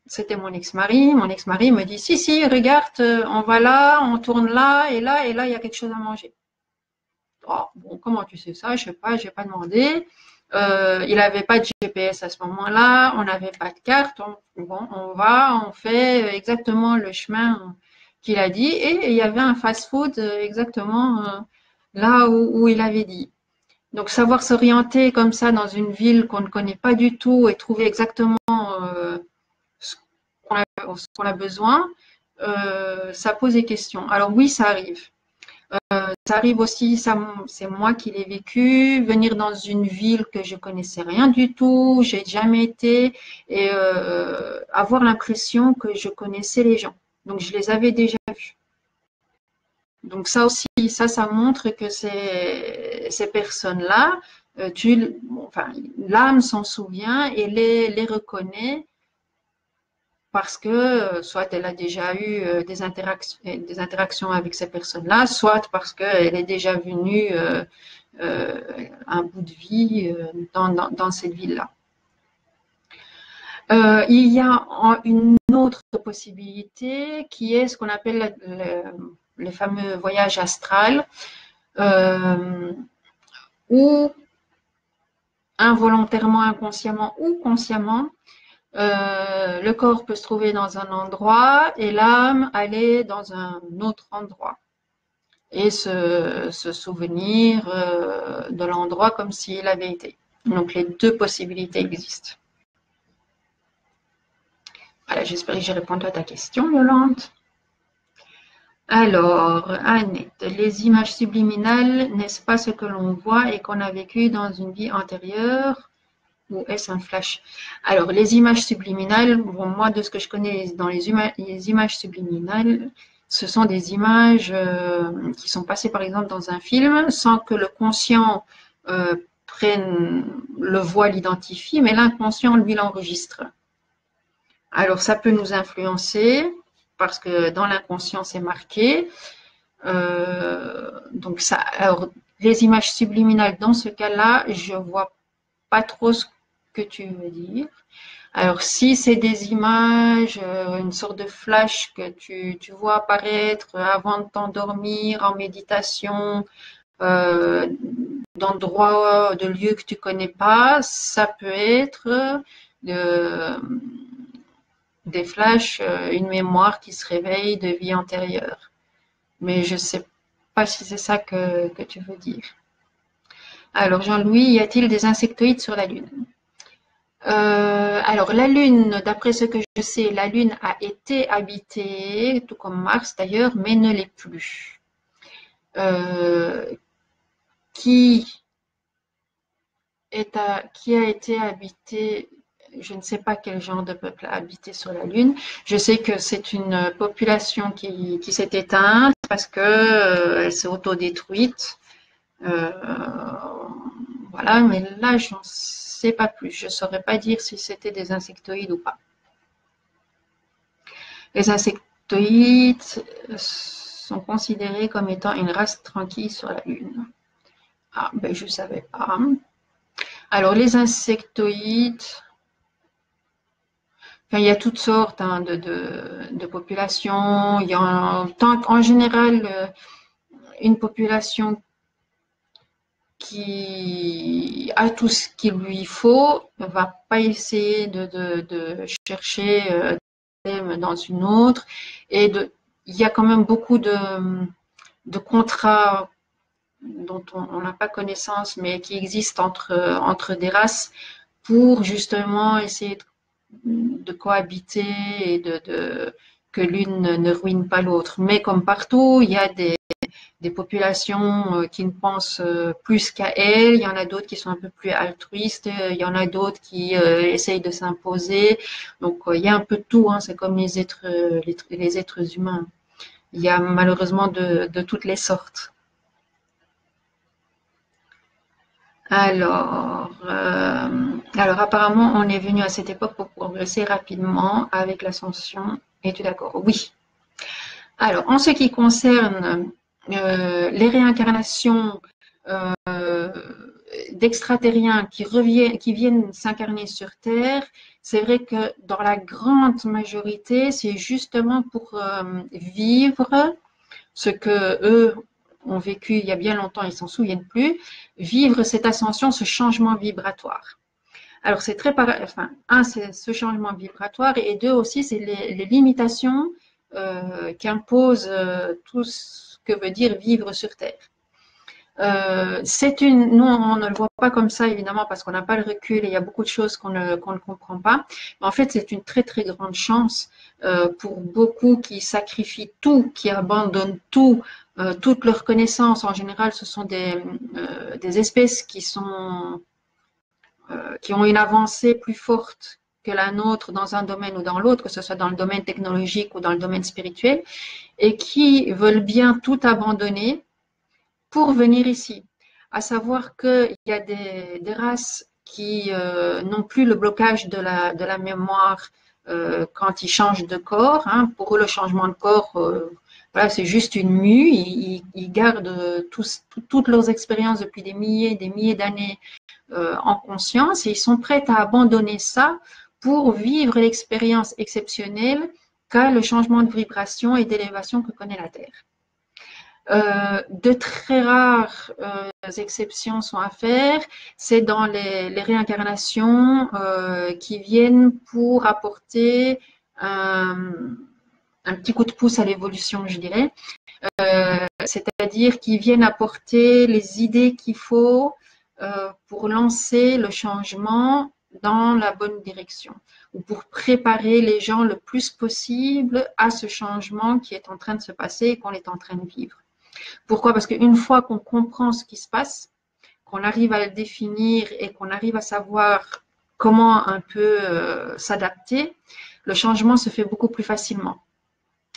c'était mon ex-mari. Mon ex-mari me dit, si, regarde, on va là, on tourne là, et là, il y a quelque chose à manger. Oh, bon, comment tu sais ça? Je sais pas, j'ai pas demandé. Il n'avait pas de GPS à ce moment-là, on n'avait pas de carte. On fait exactement le chemin qu'il a dit, et il y avait un fast-food exactement là où il avait dit. Donc, savoir s'orienter comme ça dans une ville qu'on ne connaît pas du tout et trouver exactement ce qu'on a besoin, ça pose des questions. Alors oui, ça arrive. Ça arrive aussi, c'est moi qui l'ai vécu, venir dans une ville que je connaissais rien du tout, j'ai jamais été, et avoir l'impression que je connaissais les gens. Donc je les avais déjà vus. Donc ça aussi, ça montre que ces personnes-là, enfin, l'âme s'en souvient et les reconnaît parce que soit elle a déjà eu des interactions avec ces personnes-là, soit parce qu'elle est déjà venue un bout de vie dans cette ville-là. Il y a une autre possibilité qui est ce qu'on appelle le fameux voyage astral, où involontairement, inconsciemment ou consciemment, le corps peut se trouver dans un endroit et l'âme aller dans un autre endroit et se souvenir de l'endroit comme s'il avait été. Donc les deux possibilités existent. Voilà, j'espère que j'ai répondu à ta question, Yolande. Alors, Annette, les images subliminales, n'est-ce pas ce que l'on voit et qu'on a vécu dans une vie antérieure ou est-ce un flash? Alors, les images subliminales, bon, moi, de ce que je connais dans les images subliminales, ce sont des images qui sont passées, par exemple, dans un film sans que le conscient prenne le voit, l'identifie, mais l'inconscient, lui, l'enregistre. Alors, ça peut nous influencer parce que dans l'inconscient, c'est marqué. Donc, ça, alors, les images subliminales, dans ce cas-là, je vois pas trop ce que tu veux dire. Alors, si c'est des images, une sorte de flash que tu vois apparaître avant de t'endormir, en méditation, euh, d'endroits, de lieux que tu connais pas, ça peut être de, des flashs, une mémoire qui se réveille de vie antérieure. Mais je sais pas si c'est ça que tu veux dire. Alors, Jean-Louis, y a-t-il des insectoïdes sur la Lune? Alors, la Lune, d'après ce que je sais, la Lune a été habitée, tout comme Mars d'ailleurs, mais ne l'est plus. Euh, qui, qui a été habité, je ne sais pas quel genre de peuple a habité sur la Lune. Je sais que c'est une population qui s'est éteinte parce que elle s'est autodétruite. Euh, voilà, mais là, j'en sais pas plus. Je saurais pas dire si c'était des insectoïdes ou pas. Les insectoïdes sont considérés comme étant une race tranquille sur la Lune. Ah, ben je savais pas. Alors les insectoïdes, enfin, il y a toutes sortes hein, de populations. Il y a en général une population qui a tout ce qu'il lui faut, ne va pas essayer de chercher dans une autre. Et il y a quand même beaucoup de contrats dont on n'a pas connaissance, mais qui existent entre des races pour justement essayer de cohabiter et que l'une ne ruine pas l'autre. Mais comme partout, il y a des populations qui ne pensent plus qu'à elles, il y en a d'autres qui sont un peu plus altruistes, il y en a d'autres qui essayent de s'imposer. Donc il y a un peu de tout, hein, c'est comme les êtres humains. Il y a malheureusement de toutes les sortes. Alors apparemment, on est venu à cette époque pour progresser rapidement avec l'ascension. Es-tu d'accord? Oui. Alors, en ce qui concerne les réincarnations euh, d'extraterriens qui viennent s'incarner sur Terre, c'est vrai que dans la grande majorité, c'est justement pour vivre ce que eux ont vécu il y a bien longtemps, ils s'en souviennent plus, vivre cette ascension, ce changement vibratoire. Alors c'est très, enfin, un, c'est ce changement vibratoire et deux aussi, c'est les limitations qu'imposent tout ce que veut dire vivre sur Terre. Nous, on ne le voit pas comme ça, évidemment, parce qu'on n'a pas le recul et il y a beaucoup de choses qu'on ne comprend pas. Mais en fait, c'est une très, très grande chance pour beaucoup qui sacrifient tout, qui abandonnent tout, toutes leurs connaissances. En général, ce sont des espèces qui ont une avancée plus forte que la nôtre dans un domaine ou dans l'autre, que ce soit dans le domaine technologique ou dans le domaine spirituel, et qui veulent bien tout abandonner pour venir ici. À savoir qu'il y a des races qui n'ont plus le blocage de la mémoire quand ils changent de corps. Hein. Pour eux, le changement de corps, voilà, c'est juste une mue. Ils gardent toutes leurs expériences depuis des milliers d'années en conscience et ils sont prêts à abandonner ça pour vivre l'expérience exceptionnelle qu'a le changement de vibration et d'élévation que connaît la Terre. De très rares exceptions sont à faire, c'est dans les réincarnations qui viennent pour apporter un petit coup de pouce à l'évolution, je dirais. C'est-à-dire qui viennent apporter les idées qu'il faut pour lancer le changement dans la bonne direction ou pour préparer les gens le plus possible à ce changement qui est en train de se passer et qu'on est en train de vivre. Pourquoi? Parce qu'une fois qu'on comprend ce qui se passe, qu'on arrive à le définir et qu'on arrive à savoir comment un peu s'adapter, le changement se fait beaucoup plus facilement,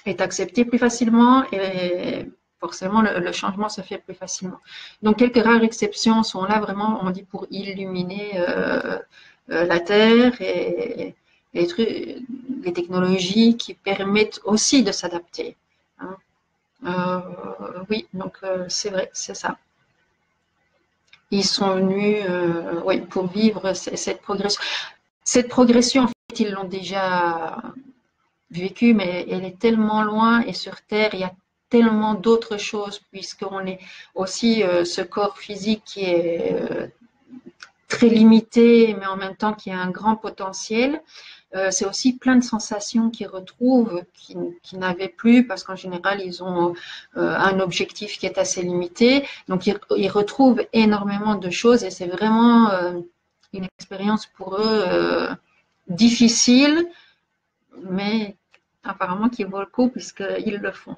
est accepté plus facilement et forcément le changement se fait plus facilement. Donc quelques rares exceptions sont là vraiment, on dit, pour illuminer la Terre et les technologies qui permettent aussi de s'adapter. Hein. Oui, donc c'est vrai, c'est ça. Ils sont venus oui, pour vivre cette progression. Cette progression, en fait, ils l'ont déjà vécue, mais elle est tellement loin et sur Terre, il y a tellement d'autres choses puisqu'on est aussi ce corps physique qui est très limité, mais en même temps qui a un grand potentiel. C'est aussi plein de sensations qu'ils retrouvent, qu'ils n'avaient plus, parce qu'en général, ils ont un objectif qui est assez limité. Donc, ils retrouvent énormément de choses et c'est vraiment une expérience pour eux difficile, mais apparemment qui vaut le coup puisqu'ils le font.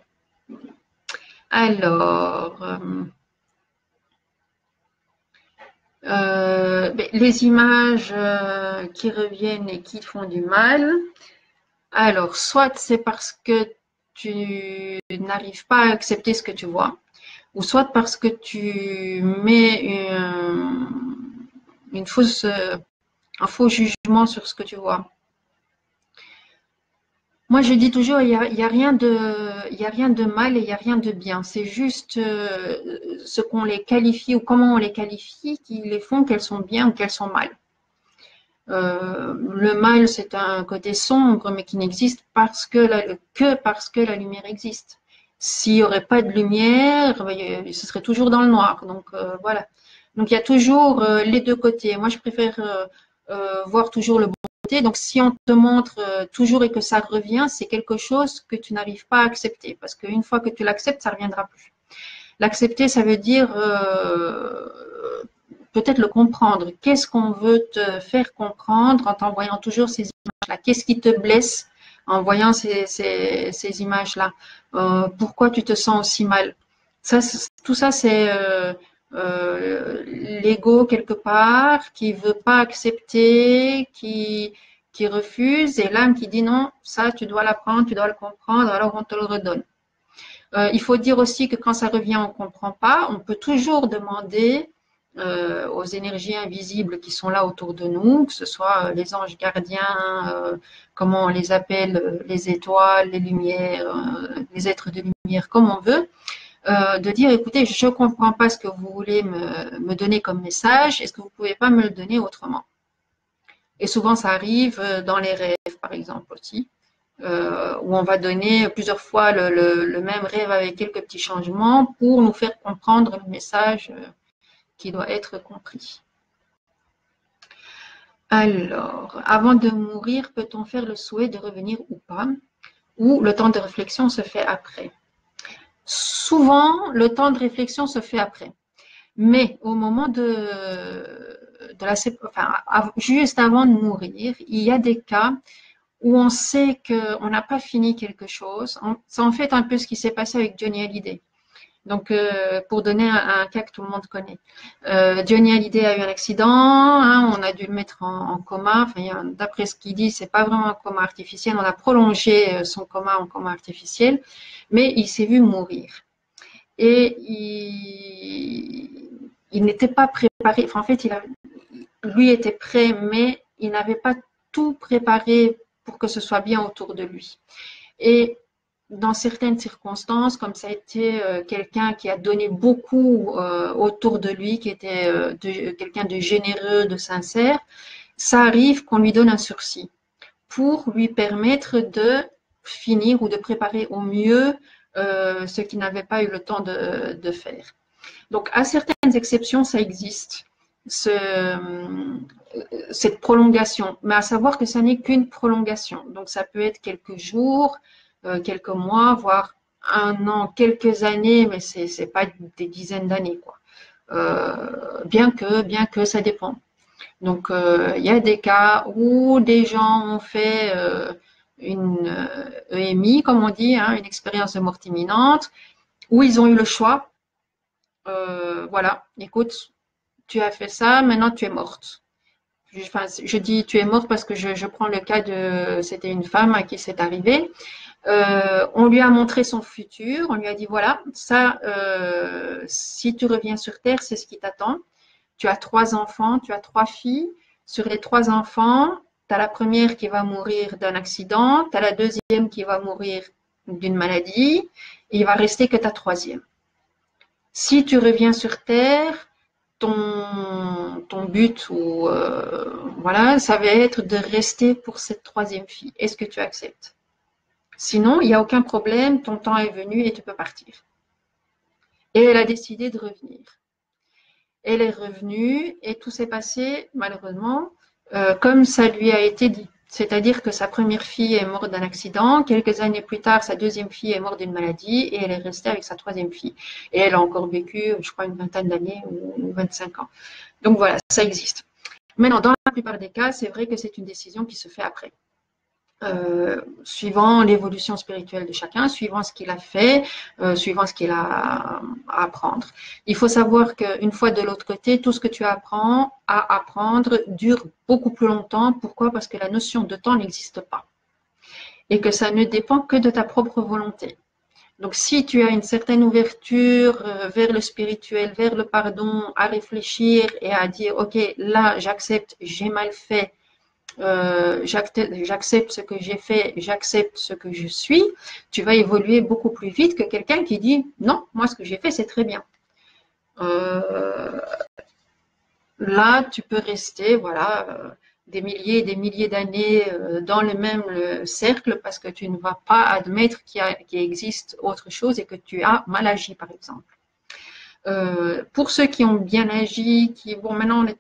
Alors, les images qui reviennent et qui font du mal. Alors, soit c'est parce que tu n'arrives pas à accepter ce que tu vois, ou soit parce que tu mets un faux jugement sur ce que tu vois. Moi, je dis toujours, il y a rien de mal et il n'y a rien de bien. C'est juste ce qu'on les qualifie ou comment on les qualifie qui les font qu'elles sont bien ou qu'elles sont mal. Le mal, c'est un côté sombre, mais qui n'existe que parce que la lumière existe. S'il n'y aurait pas de lumière, ce serait toujours dans le noir. Donc voilà. Donc il y a toujours les deux côtés. Moi, je préfère voir toujours le bon côté. Donc si on te montre toujours et que ça revient, c'est quelque chose que tu n'arrives pas à accepter. Parce qu'une fois que tu l'acceptes, ça ne reviendra plus. L'accepter, ça veut dire peut-être le comprendre. Qu'est-ce qu'on veut te faire comprendre en t'envoyant toujours ces images-là? Qu'est-ce qui te blesse en voyant ces images-là? Pourquoi tu te sens aussi mal? Tout ça, c'est l'ego quelque part qui veut pas accepter, qui refuse, et l'âme qui dit non, ça tu dois l'apprendre, tu dois le comprendre, alors on te le redonne. Il faut dire aussi que quand ça revient, on ne comprend pas. On peut toujours demander aux énergies invisibles qui sont là autour de nous, que ce soit les anges gardiens, comment on les appelle, les étoiles, les lumières, les êtres de lumière, comme on veut, de dire, écoutez, je ne comprends pas ce que vous voulez me donner comme message, est-ce que vous ne pouvez pas me le donner autrement? Et souvent, ça arrive dans les rêves, par exemple, aussi. Où on va donner plusieurs fois le même rêve avec quelques petits changements pour nous faire comprendre le message qui doit être compris. Alors, avant de mourir, peut-on faire le souhait de revenir ou pas? Ou le temps de réflexion se fait après? Souvent, le temps de réflexion se fait après. Mais au moment juste avant de mourir, il y a des cas où on sait qu'on n'a pas fini quelque chose. C'est en fait un peu ce qui s'est passé avec Johnny Hallyday. Donc, pour donner un cas que tout le monde connaît. Johnny Hallyday a eu un accident, hein, on a dû le mettre en coma. Enfin, d'après ce qu'il dit, c'est pas vraiment un coma artificiel. On a prolongé son coma en coma artificiel, mais il s'est vu mourir. Et il n'était pas préparé. Enfin, en fait, lui était prêt, mais il n'avait pas tout préparé pour que ce soit bien autour de lui. Et dans certaines circonstances, comme ça a été quelqu'un qui a donné beaucoup autour de lui, qui était quelqu'un de généreux, de sincère, ça arrive qu'on lui donne un sursis pour lui permettre de finir ou de préparer au mieux ce qu'il n'avait pas eu le temps de faire. Donc, à certaines exceptions, ça existe, cette prolongation. Mais à savoir que ça n'est qu'une prolongation. Donc, ça peut être quelques jours, quelques mois, voire un an, quelques années, mais c'est pas des dizaines d'années, quoi. Bien que ça dépend. Donc, il y a des cas où des gens ont fait une EMI, comme on dit, hein, une expérience de mort imminente, où ils ont eu le choix. Voilà, écoute, tu as fait ça, maintenant tu es morte. Enfin, je dis tu es morte parce que je prends le cas de, c'était une femme à qui c'est arrivé. On lui a montré son futur, on lui a dit voilà, ça, si tu reviens sur Terre, c'est ce qui t'attend. Tu as 3 enfants, tu as 3 filles. Sur les 3 enfants, tu as la première qui va mourir d'un accident, tu as la deuxième qui va mourir d'une maladie, et il va rester que ta troisième. Si tu reviens sur Terre, ton but ou voilà, ça va être de rester pour cette troisième fille. Est-ce que tu acceptes? Sinon, il n'y a aucun problème, ton temps est venu et tu peux partir. Et elle a décidé de revenir. Elle est revenue et tout s'est passé malheureusement comme ça lui a été dit. C'est-à-dire que sa première fille est morte d'un accident, quelques années plus tard, sa deuxième fille est morte d'une maladie et elle est restée avec sa troisième fille. Et elle a encore vécu, je crois, une vingtaine d'années ou 25 ans. Donc voilà, ça existe. Maintenant, dans la plupart des cas, c'est vrai que c'est une décision qui se fait après. Suivant l'évolution spirituelle de chacun, suivant ce qu'il a fait, suivant ce qu'il a à apprendre. Il faut savoir qu'une fois de l'autre côté, tout ce que tu apprends à apprendre dure beaucoup plus longtemps. Pourquoi? Parce que la notion de temps n'existe pas et que ça ne dépend que de ta propre volonté. Donc, si tu as une certaine ouverture vers le spirituel, vers le pardon, à réfléchir et à dire, OK, là, j'accepte, j'ai mal fait, j'accepte ce que j'ai fait, j'accepte ce que je suis, tu vas évoluer beaucoup plus vite que quelqu'un qui dit non, moi ce que j'ai fait c'est très bien. Là, tu peux rester voilà des milliers et des milliers d'années dans le même cercle parce que tu ne vas pas admettre qu'il existe autre chose et que tu as mal agi par exemple. Pour ceux qui ont bien agi, qui bon maintenant on est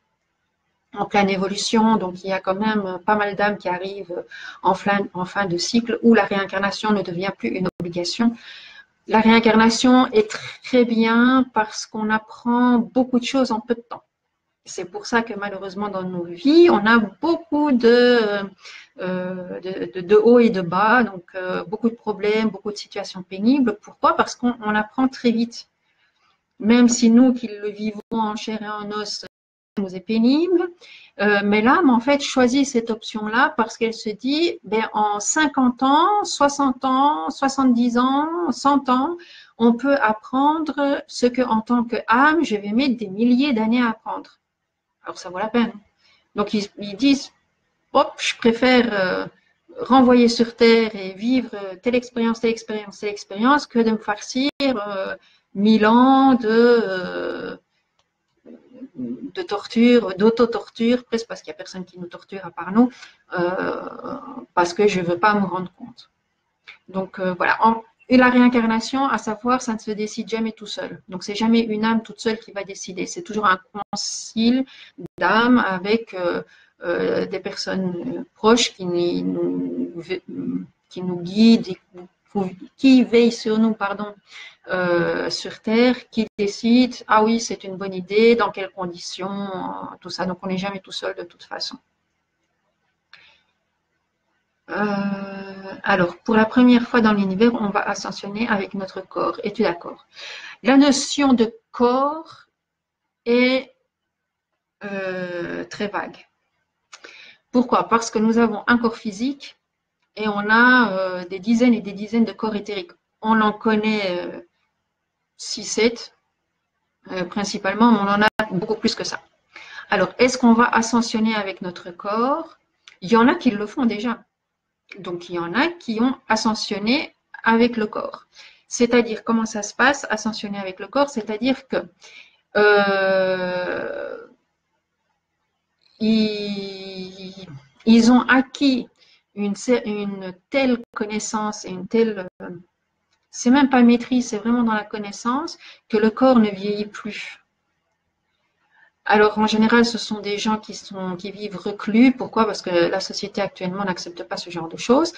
en pleine évolution, donc il y a quand même pas mal d'âmes qui arrivent en fin de cycle où la réincarnation ne devient plus une obligation. La réincarnation est très bien parce qu'on apprend beaucoup de choses en peu de temps. C'est pour ça que malheureusement dans nos vies, on a beaucoup de hauts et de bas, donc beaucoup de problèmes, beaucoup de situations pénibles. Pourquoi? Parce qu'on apprend très vite. Même si nous qui le vivons en chair et en os, nous est pénible, mais l'âme en fait choisit cette option-là parce qu'elle se dit ben, en 50 ans, 60 ans, 70 ans, 100 ans, on peut apprendre ce que en tant qu'âme, je vais mettre des milliers d'années à apprendre. Alors ça vaut la peine. Donc ils disent hop, je préfère renvoyer sur Terre et vivre telle expérience, telle expérience, telle expérience que de me farcir 1000 ans de torture, d'auto-torture, presque parce qu'il n'y a personne qui nous torture à part nous, parce que je ne veux pas me rendre compte. Donc voilà. Et la réincarnation, à savoir, ça ne se décide jamais tout seul. Donc c'est jamais une âme toute seule qui va décider. C'est toujours un concile d'âmes avec des personnes proches qui nous guident, qui veillent sur nous, pardon, sur Terre, qui décide, ah oui, c'est une bonne idée, dans quelles conditions, tout ça. Donc, on n'est jamais tout seul de toute façon. Alors, pour la première fois dans l'univers, on va ascensionner avec notre corps. Es-tu d'accord? La notion de corps est très vague. Pourquoi? Parce que nous avons un corps physique et on a des dizaines et des dizaines de corps éthériques. On en connaît 6-7 principalement, mais on en a beaucoup plus que ça. Alors, est-ce qu'on va ascensionner avec notre corps? Il y en a qui le font déjà. Donc, il y en a qui ont ascensionné avec le corps. C'est-à-dire, comment ça se passe, ascensionner avec le corps? C'est-à-dire que ils ont acquis une telle connaissance et une telle... c'est même pas maîtrise, c'est vraiment dans la connaissance que le corps ne vieillit plus. Alors, en général, ce sont des gens qui vivent reclus. Pourquoi? Parce que la société actuellement n'accepte pas ce genre de choses.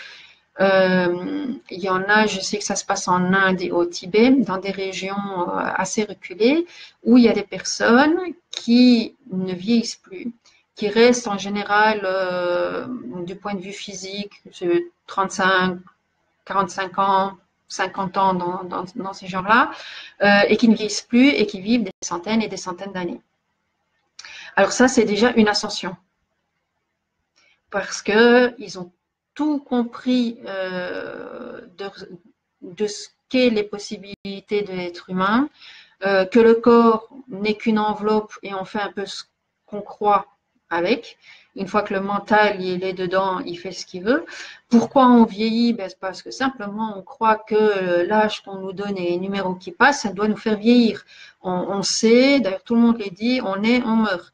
Il y en a, je sais que ça se passe en Inde et au Tibet, dans des régions assez reculées, où il y a des personnes qui ne vieillissent plus, qui reste en général, du point de vue physique, 35, 45 ans, 50 ans dans ces genres-là, et qui ne vieillissent plus et qui vivent des centaines et des centaines d'années. Alors ça, c'est déjà une ascension, parce qu'ils ont tout compris de ce qu'est les possibilités de l'être humain, que le corps n'est qu'une enveloppe et on fait un peu ce qu'on croit avec. Une fois que le mental il est dedans, il fait ce qu'il veut. Pourquoi on vieillit? Ben, c'est parce que simplement on croit que l'âge qu'on nous donne et les numéros qui passent, ça doit nous faire vieillir. On sait, d'ailleurs tout le monde le dit, on est, on meurt.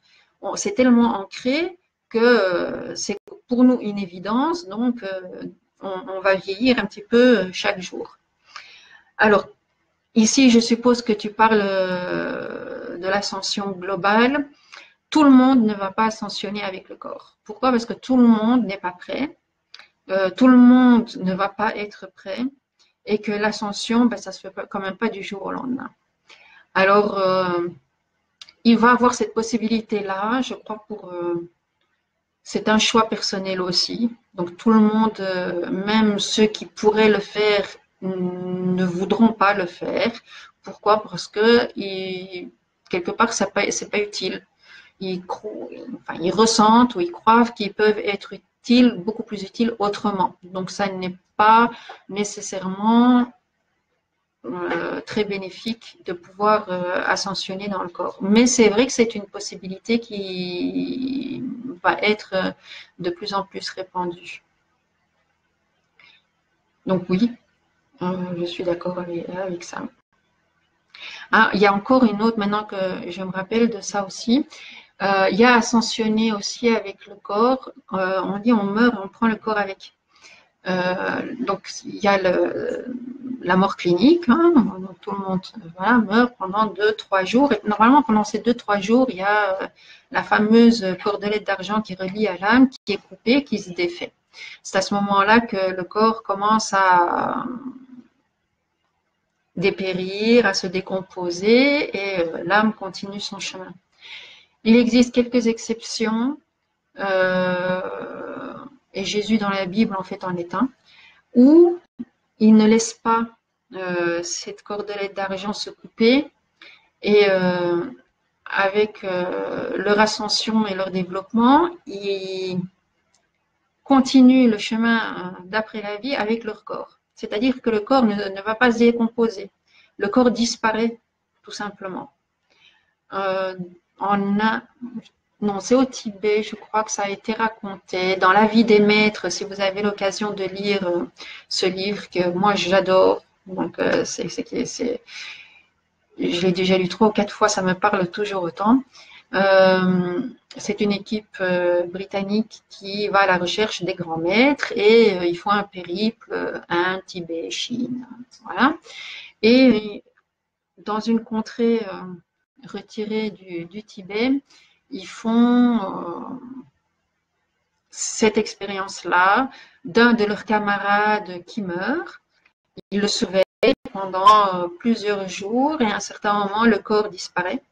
C'est tellement ancré que c'est pour nous une évidence, donc on va vieillir un petit peu chaque jour. Alors, ici, je suppose que tu parles de l'ascension globale. Tout le monde ne va pas ascensionner avec le corps. Pourquoi? Parce que tout le monde n'est pas prêt. Tout le monde ne va pas être prêt. Et que l'ascension, ben, ça se fait quand même pas du jour au lendemain. Alors, il va avoir cette possibilité-là, je crois, c'est un choix personnel aussi. Donc, tout le monde, même ceux qui pourraient le faire, ne voudront pas le faire. Pourquoi? Parce que quelque part, c'est pas utile. Ils ressentent ou ils croient qu'ils peuvent être utiles, beaucoup plus utiles autrement. Donc, ça n'est pas nécessairement très bénéfique de pouvoir ascensionner dans le corps. Mais c'est vrai que c'est une possibilité qui va être de plus en plus répandue. Donc oui, je suis d'accord avec ça. Ah, il y a encore une autre, maintenant que je me rappelle de ça aussi. Il y a ascensionner aussi avec le corps. On dit on meurt, on prend le corps avec. Donc il y a la mort clinique, hein, tout le monde voilà, meurt pendant 2-3 jours. Et normalement, pendant ces 2-3 jours, il y a la fameuse cordelette d'argent qui relie à l'âme, qui est coupée, qui se défait. C'est à ce moment-là que le corps commence à dépérir, à se décomposer et l'âme continue son chemin. Il existe quelques exceptions, et Jésus dans la Bible en fait en est un, où il ne laisse pas cette cordelette d'argent se couper et avec leur ascension et leur développement, ils continuent le chemin d'après la vie avec leur corps. C'est-à-dire que le corps ne va pas se décomposer. Le corps disparaît tout simplement. Non, c'est au Tibet, je crois que ça a été raconté. Dans La vie des maîtres, si vous avez l'occasion de lire ce livre que moi j'adore, donc je l'ai déjà lu 3 ou 4 fois, ça me parle toujours autant. C'est une équipe britannique qui va à la recherche des grands maîtres et ils font un périple Inde, Tibet, Chine, voilà. Et dans une contrée retirée du Tibet, ils font cette expérience-là d'un de leurs camarades qui meurt. Ils le surveillent pendant plusieurs jours et à un certain moment, le corps disparaît.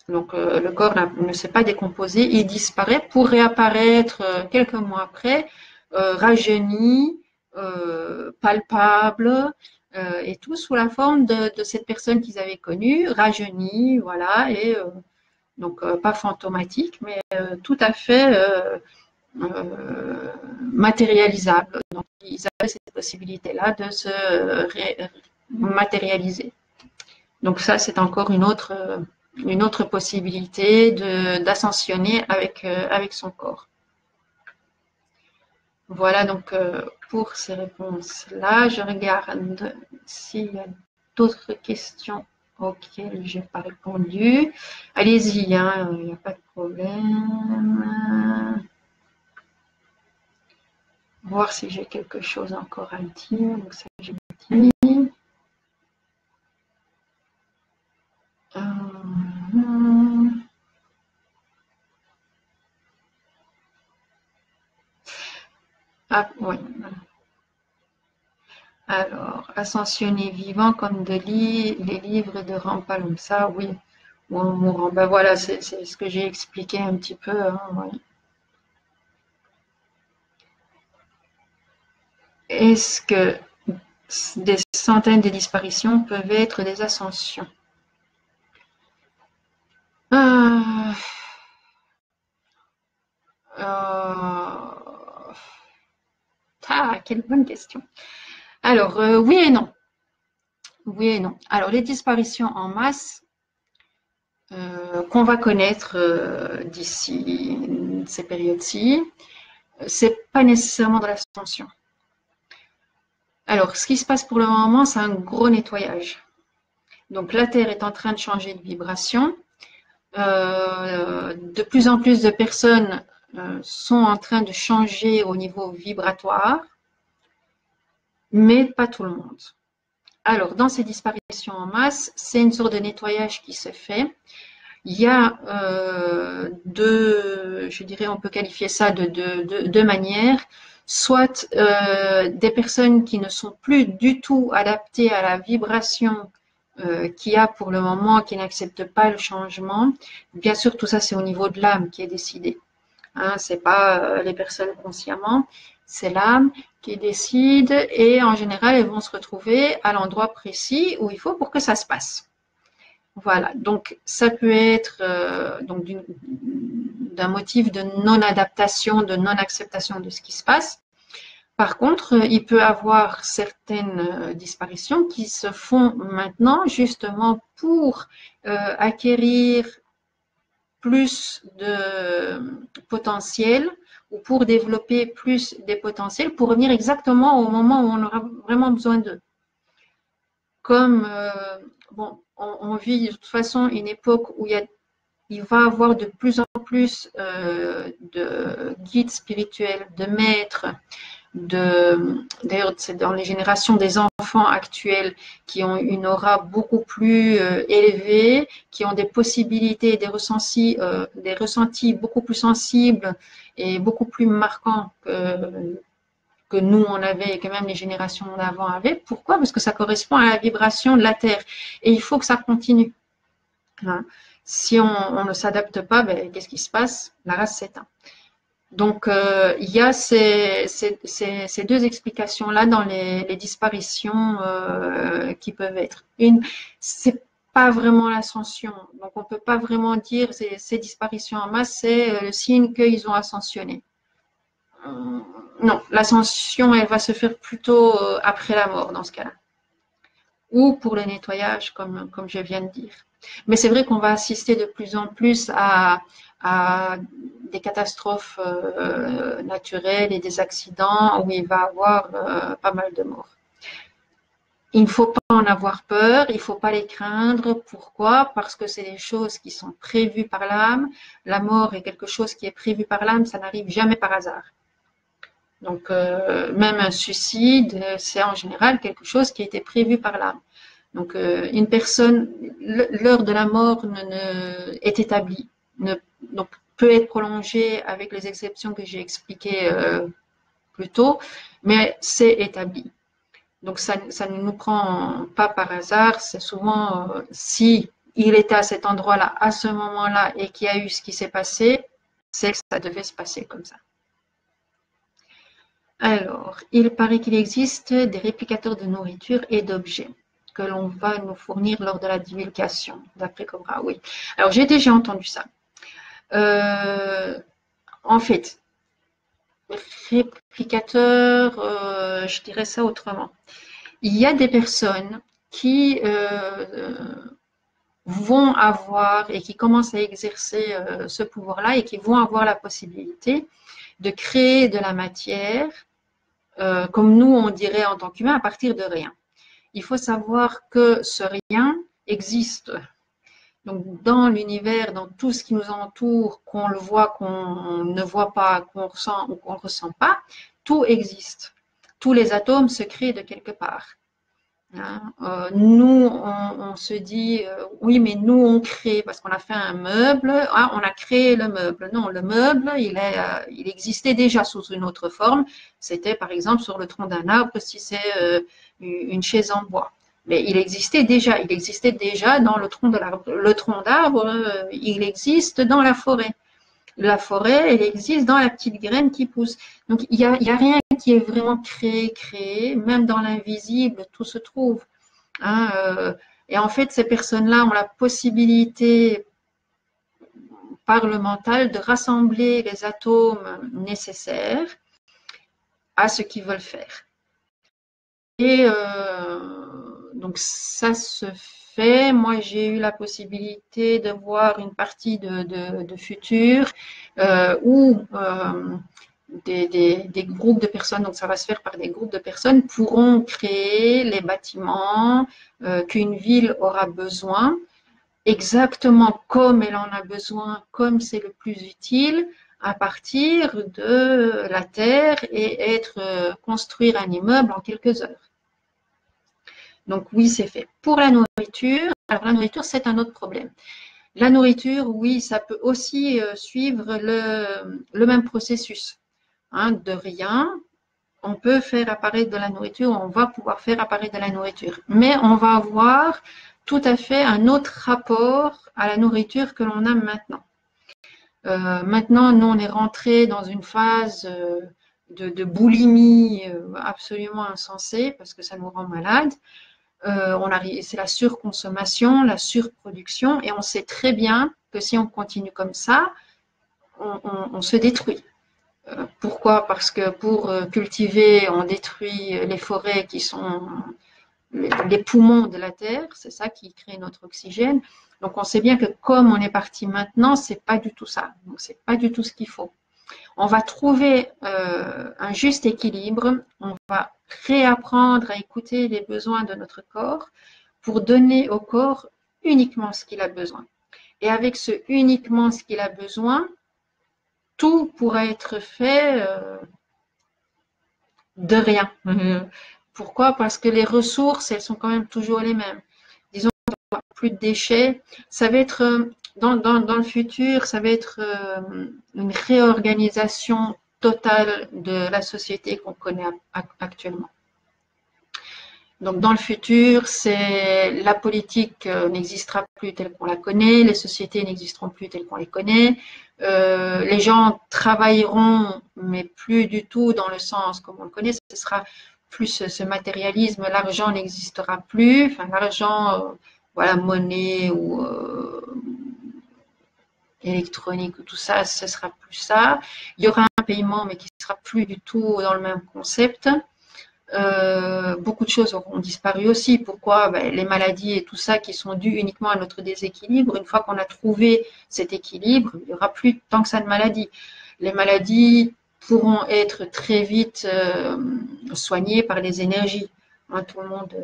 Donc, le corps ne s'est pas décomposé, il disparaît pour réapparaître quelques mois après, rajeuni, palpable, et tout sous la forme de cette personne qu'ils avaient connue, rajeunie, voilà, et donc pas fantomatique, mais tout à fait matérialisable. Donc, ils avaient cette possibilité-là de se matérialiser. Donc ça, c'est encore une autre possibilité d'ascensionner avec son corps. Voilà donc pour ces réponses-là. Je regarde s'il y a d'autres questions auxquelles je n'ai pas répondu. Allez-y, hein, il n'y a pas de problème. Voir si j'ai quelque chose encore à dire. Donc ça, j'ai dit. Ah, oui. Alors, ascensionner vivant comme les livres de Rampalumsa, oui. ou en mourant. Ben voilà, c'est ce que j'ai expliqué un petit peu. Hein, ouais. Est-ce que des centaines de disparitions peuvent être des ascensions? Euh, euh, quelle bonne question. Alors, oui et non. Oui et non. Alors, les disparitions en masse qu'on va connaître d'ici ces périodes-ci, c'est pas nécessairement de l'ascension. Alors, ce qui se passe pour le moment, c'est un gros nettoyage. Donc, la Terre est en train de changer de vibration. De plus en plus de personnes sont en train de changer au niveau vibratoire, mais pas tout le monde. Alors, dans ces disparitions en masse, c'est une sorte de nettoyage qui se fait. Il y a je dirais, on peut qualifier ça de deux manières. Soit des personnes qui ne sont plus du tout adaptées à la vibration qu'il y a pour le moment, qui n'acceptent pas le changement. Bien sûr, tout ça, c'est au niveau de l'âme qui est décidé. Hein, c'est pas les personnes consciemment, c'est l'âme qui décide et en général, elles vont se retrouver à l'endroit précis où il faut pour que ça se passe. Voilà, donc ça peut être donc d'un motif de non-adaptation, de non-acceptation de ce qui se passe. Par contre, il peut y avoir certaines disparitions qui se font maintenant justement pour acquérir plus de potentiel ou pour développer plus des potentiels pour revenir exactement au moment où on aura vraiment besoin d'eux. Comme, bon, on vit de toute façon une époque où il va y avoir de plus en plus de guides spirituels, de maîtres, d'ailleurs, c'est dans les générations des enfants actuels qui ont une aura beaucoup plus élevée, qui ont des possibilités, des ressentis beaucoup plus sensibles et beaucoup plus marquants que nous on avait et que même les générations d'avant avaient. Pourquoi? Parce que ça correspond à la vibration de la Terre et il faut que ça continue. Hein. Si on ne s'adapte pas, ben, qu'est-ce qui se passe? La race s'éteint. Donc, il y a ces deux explications-là dans les disparitions qui peuvent être. Une, c'est pas vraiment l'ascension. Donc, on peut pas vraiment dire ces disparitions en masse, c'est le signe qu'ils ont ascensionné. Non, l'ascension, elle va se faire plutôt après la mort dans ce cas-là. Ou pour le nettoyage, comme je viens de dire. Mais c'est vrai qu'on va assister de plus en plus à des catastrophes naturelles et des accidents où il va y avoir pas mal de morts. Il ne faut pas en avoir peur, il ne faut pas les craindre. Pourquoi? Parce que c'est des choses qui sont prévues par l'âme. La mort est quelque chose qui est prévu par l'âme, ça n'arrive jamais par hasard. Donc, même un suicide, c'est en général quelque chose qui a été prévu par l'âme. Donc, une personne, l'heure de la mort est établie, donc peut être prolongée avec les exceptions que j'ai expliquées plus tôt, mais c'est établi. Donc, ça ne nous prend pas par hasard. C'est souvent, si il était à cet endroit-là, à ce moment-là, et qu'il y a eu ce qui s'est passé, c'est que ça devait se passer comme ça. Alors, il paraît qu'il existe des réplicateurs de nourriture et d'objets que l'on va nous fournir lors de la divulgation, d'après Cobra, oui. Alors, j'ai déjà entendu ça. En fait, réplicateur, je dirais ça autrement. Il y a des personnes qui vont avoir et qui commencent à exercer ce pouvoir-là et qui vont avoir la possibilité de créer de la matière, comme nous on dirait en tant qu'humain, à partir de rien. Il faut savoir que ce rien existe. Donc, dans l'univers, dans tout ce qui nous entoure, qu'on le voit, qu'on ne voit pas, qu'on ressent ou qu'on ne ressent pas, tout existe. Tous les atomes se créent de quelque part. Hein, nous, on se dit, oui, mais nous, on crée, parce qu'on a fait un meuble, hein, on a créé le meuble. Non, le meuble, il existait déjà sous une autre forme. C'était, par exemple, sur le tronc d'un arbre, si c'est une chaise en bois. Mais il existait déjà dans le tronc de l'arbre. Le tronc d'arbre, il existe dans la forêt. La forêt, elle existe dans la petite graine qui pousse. Donc, il y a rien qui est vraiment créé. Même dans l'invisible, tout se trouve. Hein, et en fait, ces personnes-là ont la possibilité par le mental de rassembler les atomes nécessaires à ce qu'ils veulent faire. Et donc ça se fait. Moi, j'ai eu la possibilité de voir une partie de Futur où des groupes de personnes, donc ça va se faire par des groupes de personnes, pourront créer les bâtiments qu'une ville aura besoin, exactement comme elle en a besoin, comme c'est le plus utile, à partir de la terre et construire un immeuble en quelques heures. Donc oui, c'est fait. Pour la nourriture, alors la nourriture, c'est un autre problème. La nourriture, oui, ça peut aussi suivre le même processus. Hein, de rien, on peut faire apparaître de la nourriture, on va pouvoir faire apparaître de la nourriture. Mais on va avoir tout à fait un autre rapport à la nourriture que l'on a maintenant. Maintenant, nous, on est rentré dans une phase de boulimie absolument insensée parce que ça nous rend malade. C'est la surconsommation, la surproduction, et on sait très bien que si on continue comme ça, on se détruit. Pourquoi? Parce que pour cultiver, on détruit les forêts qui sont les poumons de la terre, c'est ça qui crée notre oxygène. Donc on sait bien que comme on est parti maintenant, c'est pas du tout ça. Donc c'est pas du tout ce qu'il faut. On va trouver un juste équilibre. On va réapprendre à écouter les besoins de notre corps pour donner au corps uniquement ce qu'il a besoin. Et avec ce uniquement ce qu'il a besoin, tout pourra être fait de rien. Pourquoi? Parce que les ressources, elles sont quand même toujours les mêmes. Disons, plus de déchets. Ça va être, dans le futur, ça va être une réorganisation totale de la société qu'on connaît actuellement. Donc, dans le futur, la politique n'existera plus telle qu'on la connaît, les sociétés n'existeront plus telles qu'on les connaît, les gens travailleront, mais plus du tout dans le sens comme on le connaît. Ce sera plus ce matérialisme, l'argent n'existera plus, enfin l'argent, voilà, monnaie ou électronique ou tout ça, ce sera plus ça. Il y aura un paiement, mais qui sera plus du tout dans le même concept. Beaucoup de choses auront disparu aussi. Pourquoi? Les maladies et tout ça qui sont dues uniquement à notre déséquilibre. Une fois qu'on a trouvé cet équilibre, il n'y aura plus tant que ça de maladies. Les maladies pourront être très vite soignées par les énergies. Hein, tout le monde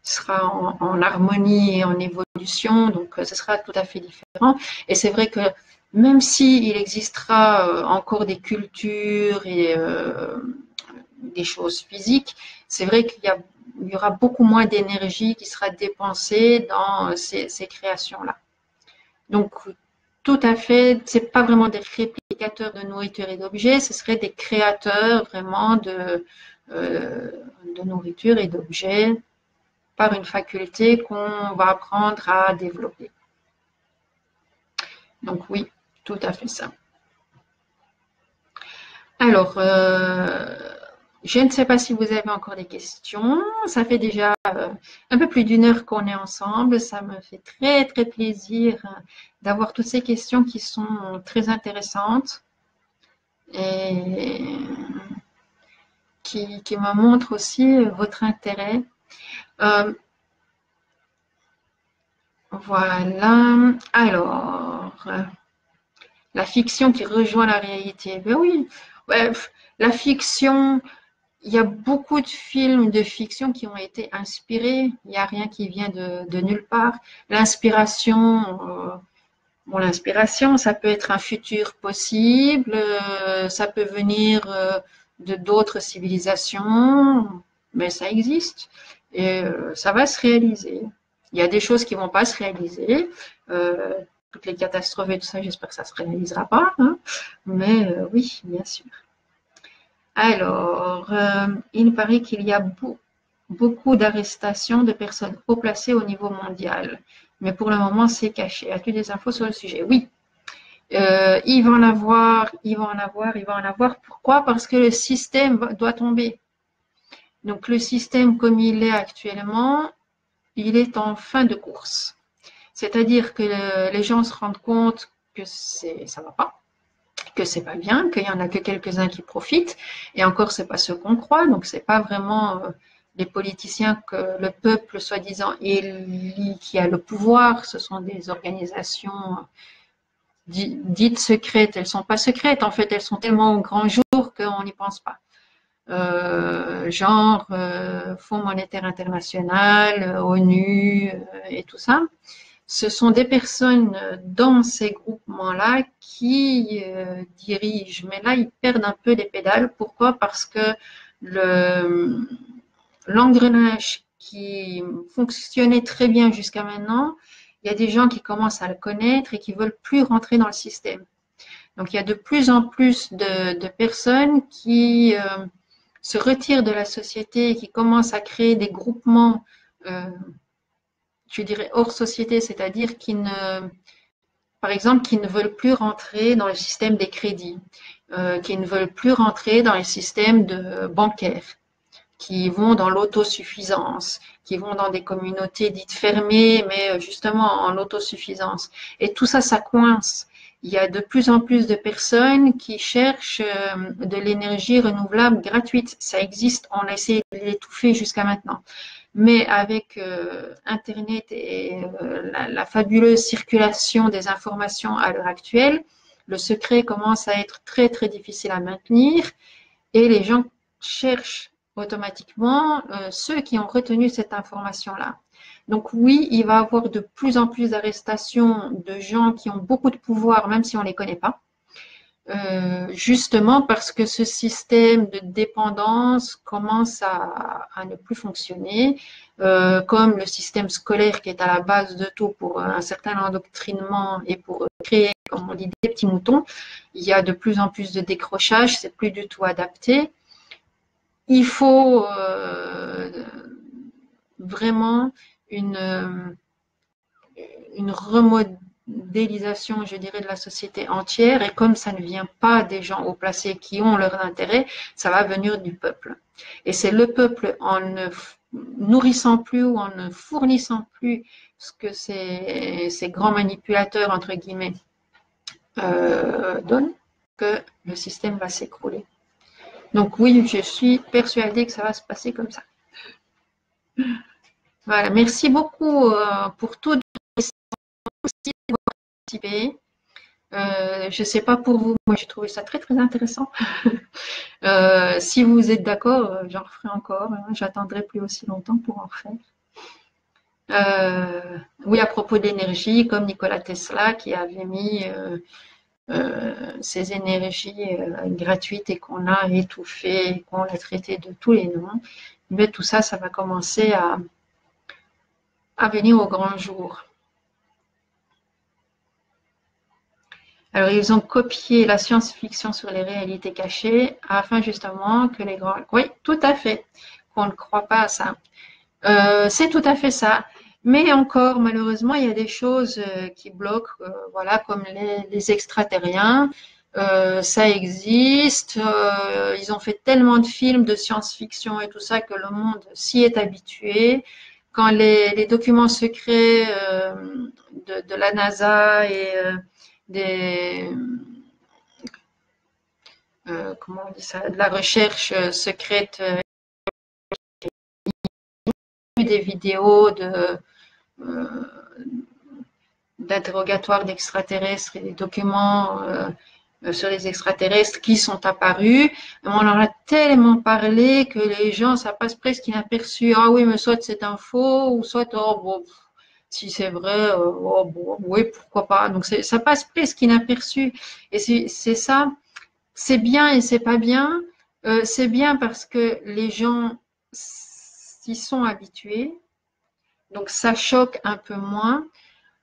sera en harmonie et en évolution, donc ce sera tout à fait différent. Et c'est vrai que même s'il existera encore des cultures et des choses physiques, c'est vrai qu'il y aura beaucoup moins d'énergie qui sera dépensée dans ces créations-là. Donc, tout à fait, c'est pas vraiment des réplicateurs de nourriture et d'objets, ce seraient des créateurs vraiment de nourriture et d'objets par une faculté qu'on va apprendre à développer. Donc oui, tout à fait ça. Alors, je ne sais pas si vous avez encore des questions. Ça fait déjà un peu plus d'une heure qu'on est ensemble. Ça me fait très, très plaisir d'avoir toutes ces questions qui sont très intéressantes et qui me montrent aussi votre intérêt. Voilà. Alors, la fiction qui rejoint la réalité. Ben oui, ouais, la fiction, il y a beaucoup de films de fiction qui ont été inspirés. Il n'y a rien qui vient de nulle part. L'inspiration, bon, l'inspiration, ça peut être un futur possible, ça peut venir de d'autres civilisations, mais ça existe et ça va se réaliser. Il y a des choses qui vont pas se réaliser. Toutes les catastrophes et tout ça, j'espère que ça se réalisera pas, hein. Mais oui, bien sûr. Alors, il paraît qu'il y a beaucoup d'arrestations de personnes haut placées au niveau mondial. Mais pour le moment, c'est caché. As-tu des infos sur le sujet? Oui. Il va en avoir, il va en avoir, il va en avoir. Pourquoi? Parce que le système doit tomber. Donc le système comme il est actuellement, il est en fin de course. C'est-à-dire que les gens se rendent compte que ça va pas, que c'est pas bien, qu'il y en a que quelques-uns qui profitent, et encore c'est pas ce qu'on croit, donc c'est pas vraiment les politiciens que le peuple soi-disant élit qui a le pouvoir, ce sont des organisations dites secrètes, elles sont pas secrètes en fait, elles sont tellement au grand jour qu'on n'y pense pas. Genre Fonds monétaire international, ONU et tout ça. Ce sont des personnes dans ces groupements-là qui dirigent, mais là, ils perdent un peu les pédales. Pourquoi? Parce que l'engrenage qui fonctionnait très bien jusqu'à maintenant, il y a des gens qui commencent à le connaître et qui veulent plus rentrer dans le système. Donc, il y a de plus en plus de personnes qui se retirent de la société et qui commencent à créer des groupements je dirais hors société, c'est-à-dire par exemple, qui ne veulent plus rentrer dans le système des crédits, qui ne veulent plus rentrer dans les systèmes bancaires, qui vont dans l'autosuffisance, qui vont dans des communautés dites fermées, mais justement en autosuffisance. Et tout ça, ça coince. Il y a de plus en plus de personnes qui cherchent de l'énergie renouvelable gratuite. Ça existe, on a essayé de l'étouffer jusqu'à maintenant. Mais avec Internet et la fabuleuse circulation des informations à l'heure actuelle, le secret commence à être très très difficile à maintenir et les gens cherchent automatiquement ceux qui ont retenu cette information-là. Donc oui, il va y avoir de plus en plus d'arrestations de gens qui ont beaucoup de pouvoir, même si on ne les connaît pas. Justement parce que ce système de dépendance commence à ne plus fonctionner, comme le système scolaire qui est à la base de tout pour un certain endoctrinement et pour créer, comme on dit, des petits moutons. Il y a de plus en plus de décrochage, c'est plus du tout adapté. Il faut vraiment une remodélisation, je dirais, de la société entière. Et comme ça ne vient pas des gens haut placés qui ont leur intérêt, ça va venir du peuple. Et c'est le peuple en ne nourrissant plus ou en ne fournissant plus ce que ces grands manipulateurs, entre guillemets, donnent, que le système va s'écrouler. Donc oui, je suis persuadée que ça va se passer comme ça. Voilà, merci beaucoup pour toutes vos participé. Je ne sais pas pour vous, moi j'ai trouvé ça très très intéressant. Si vous êtes d'accord, j'en referai encore. Hein, j'attendrai plus aussi longtemps pour en refaire. Oui, à propos de l'énergie, comme Nikola Tesla qui avait mis ces énergies gratuites et qu'on a étouffées, qu'on a traité de tous les noms, mais tout ça, ça va commencer à venir au grand jour. Alors, ils ont copié la science-fiction sur les réalités cachées afin justement que les grands... Oui, tout à fait, qu'on ne croit pas à ça. C'est tout à fait ça. Mais encore, malheureusement, il y a des choses qui bloquent, voilà, comme les extraterriens. Ça existe. Ils ont fait tellement de films de science-fiction et tout ça que le monde s'y est habitué. Quand les documents secrets de la NASA et des comment on dit ça, de la recherche secrète, des vidéos d'interrogatoires d'extraterrestres et des documents sur les extraterrestres qui sont apparus. On en a tellement parlé que les gens, ça passe presque inaperçu. Ah oui, mais soit c'est un faux, ou soit, oh bon, si c'est vrai, oh bon, oui, pourquoi pas. Donc ça passe presque inaperçu. Et c'est ça, c'est bien et c'est pas bien. C'est bien parce que les gens s'y sont habitués, donc ça choque un peu moins.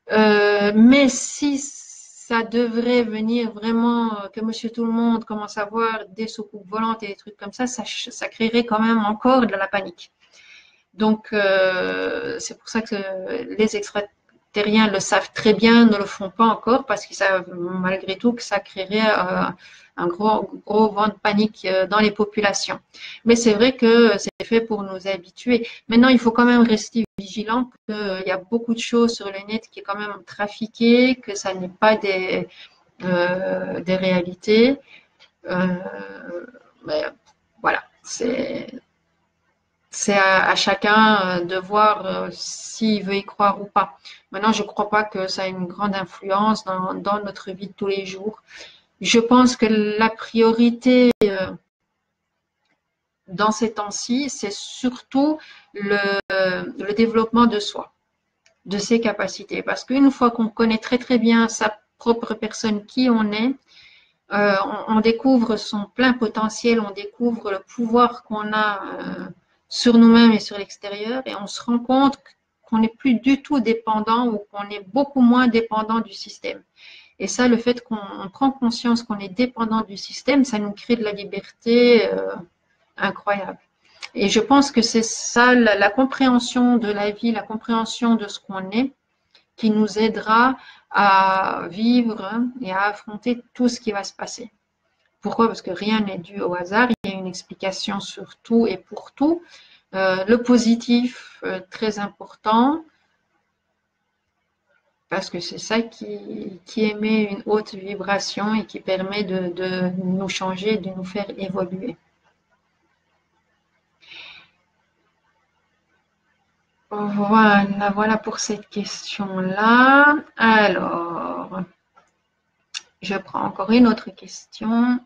Mais si ça devrait venir vraiment que Monsieur Tout-le-Monde commence à voir des soucoupes volantes et des trucs comme ça créerait quand même encore de la panique. Donc, c'est pour ça que les extraterriens le savent très bien, ne le font pas encore, parce qu'ils savent malgré tout que ça créerait un gros vent de panique dans les populations. Mais c'est vrai que c'est fait pour nous habituer. Maintenant, il faut quand même rester vigilant qu'il y a beaucoup de choses sur le net qui est quand même trafiqué, que ça n'est pas des réalités. Euh, mais voilà, c'est à chacun de voir s'il veut y croire ou pas. Maintenant, je ne crois pas que ça ait une grande influence dans notre vie de tous les jours. Je pense que la priorité dans ces temps-ci, c'est surtout le développement de soi, de ses capacités. Parce qu'une fois qu'on connaît très très bien sa propre personne, qui on est, on découvre son plein potentiel, on découvre le pouvoir qu'on a sur nous-mêmes et sur l'extérieur, et on se rend compte qu'on n'est plus du tout dépendant ou qu'on est beaucoup moins dépendant du système. Et ça, le fait qu'on prend conscience qu'on est dépendant du système, ça nous crée de la liberté incroyable. Et je pense que c'est ça, la compréhension de la vie, la compréhension de ce qu'on est, qui nous aidera à vivre et à affronter tout ce qui va se passer. Pourquoi? Parce que rien n'est dû au hasard, il y a une explication sur tout et pour tout. Le positif, très important, parce que c'est ça qui émet une haute vibration et qui permet de nous changer, de nous faire évoluer. Voilà pour cette question-là. Alors, je prends encore une autre question.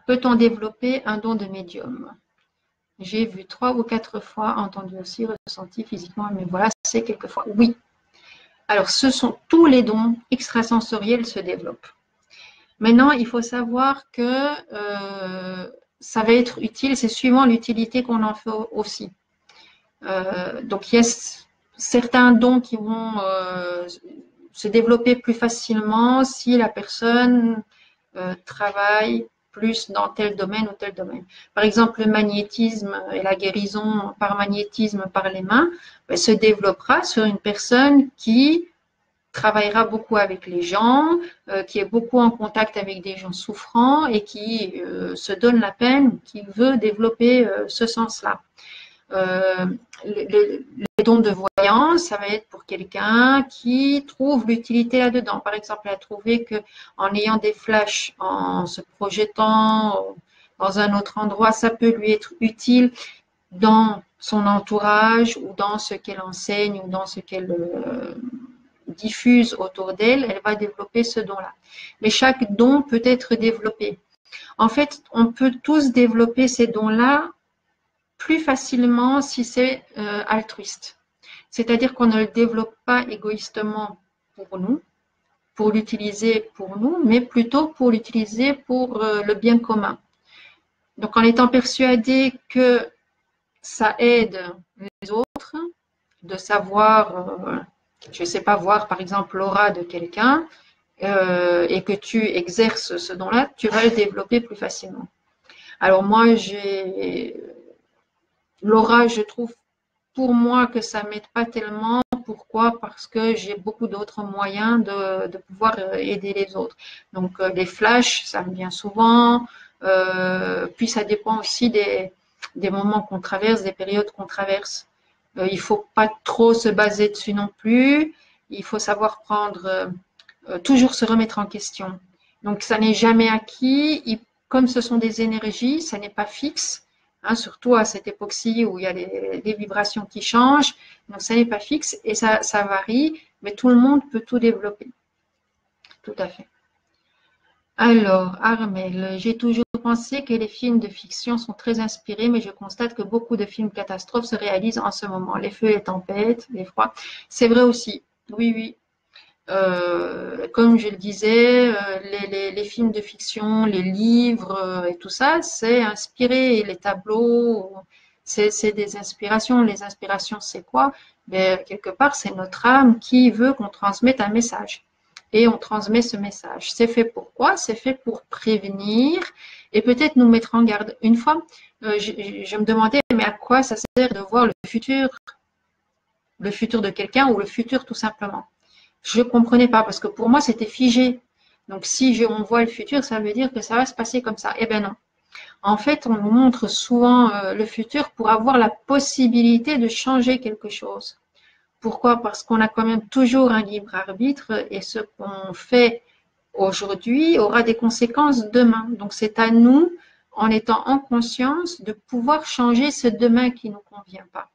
Peut-on développer un don de médium? J'ai vu 3 ou 4 fois, entendu aussi, ressenti physiquement, mais voilà, c'est quelquefois. Oui. Alors, ce sont tous les dons extrasensoriels se développent. Maintenant, il faut savoir que ça va être utile, c'est suivant l'utilité qu'on en fait aussi. Donc, il y a certains dons qui vont se développer plus facilement si la personne travaille plus dans tel domaine ou tel domaine. Par exemple, le magnétisme et la guérison par magnétisme par les mains se développera sur une personne qui travaillera beaucoup avec les gens, qui est beaucoup en contact avec des gens souffrants et qui se donne la peine, qui veut développer ce sens-là. Les dons de voyance, ça va être pour quelqu'un qui trouve l'utilité là-dedans. Par exemple, elle a trouvé qu'en ayant des flashs, en se projetant dans un autre endroit, ça peut lui être utile dans son entourage ou dans ce qu'elle enseigne ou dans ce qu'elle diffuse autour d'elle, elle va développer ce don-là. Mais chaque don peut être développé. En fait, on peut tous développer ces dons-là plus facilement si c'est altruiste. C'est-à-dire qu'on ne le développe pas égoïstement pour nous, pour l'utiliser pour nous, mais plutôt pour l'utiliser pour le bien commun. Donc en étant persuadé que ça aide les autres, de savoir, je ne sais pas, voir par exemple l'aura de quelqu'un et que tu exerces ce don-là, tu vas le développer plus facilement. Alors moi, j'ai l'aura, je trouve pour moi que ça m'aide pas tellement. Pourquoi? Parce que j'ai beaucoup d'autres moyens de pouvoir aider les autres. Donc les flashs, ça me vient souvent. Puis ça dépend aussi des moments qu'on traverse, des périodes qu'on traverse. Il faut pas trop se baser dessus non plus. Il faut savoir prendre, toujours se remettre en question. Donc ça n'est jamais acquis. Comme ce sont des énergies, ça n'est pas fixe. Hein, surtout à cette époque-ci où il y a des vibrations qui changent. Donc, ça n'est pas fixe et ça varie, mais tout le monde peut tout développer. Tout à fait. Alors, Armel, j'ai toujours pensé que les films de fiction sont très inspirés, mais je constate que beaucoup de films catastrophes se réalisent en ce moment. Les feux, les tempêtes, les froids. C'est vrai aussi. Oui, oui. Comme je le disais, les films de fiction, les livres et tout ça, c'est inspiré. Et les tableaux, c'est des inspirations. Les inspirations, c'est quoi? Ben, quelque part, c'est notre âme qui veut qu'on transmette un message. et on transmet ce message. C'est fait pour quoi? C'est fait pour prévenir et peut-être nous mettre en garde. Une fois, je me demandais, mais à quoi ça sert de voir le futur de quelqu'un ou le futur tout simplement? Je ne comprenais pas parce que pour moi, c'était figé. Donc, si on voit le futur, ça veut dire que ça va se passer comme ça. Eh bien non. En fait, on nous montre souvent le futur pour avoir la possibilité de changer quelque chose. Pourquoi? Parce qu'on a quand même toujours un libre arbitre et ce qu'on fait aujourd'hui aura des conséquences demain. Donc, c'est à nous, en étant en conscience, de pouvoir changer ce demain qui ne nous convient pas.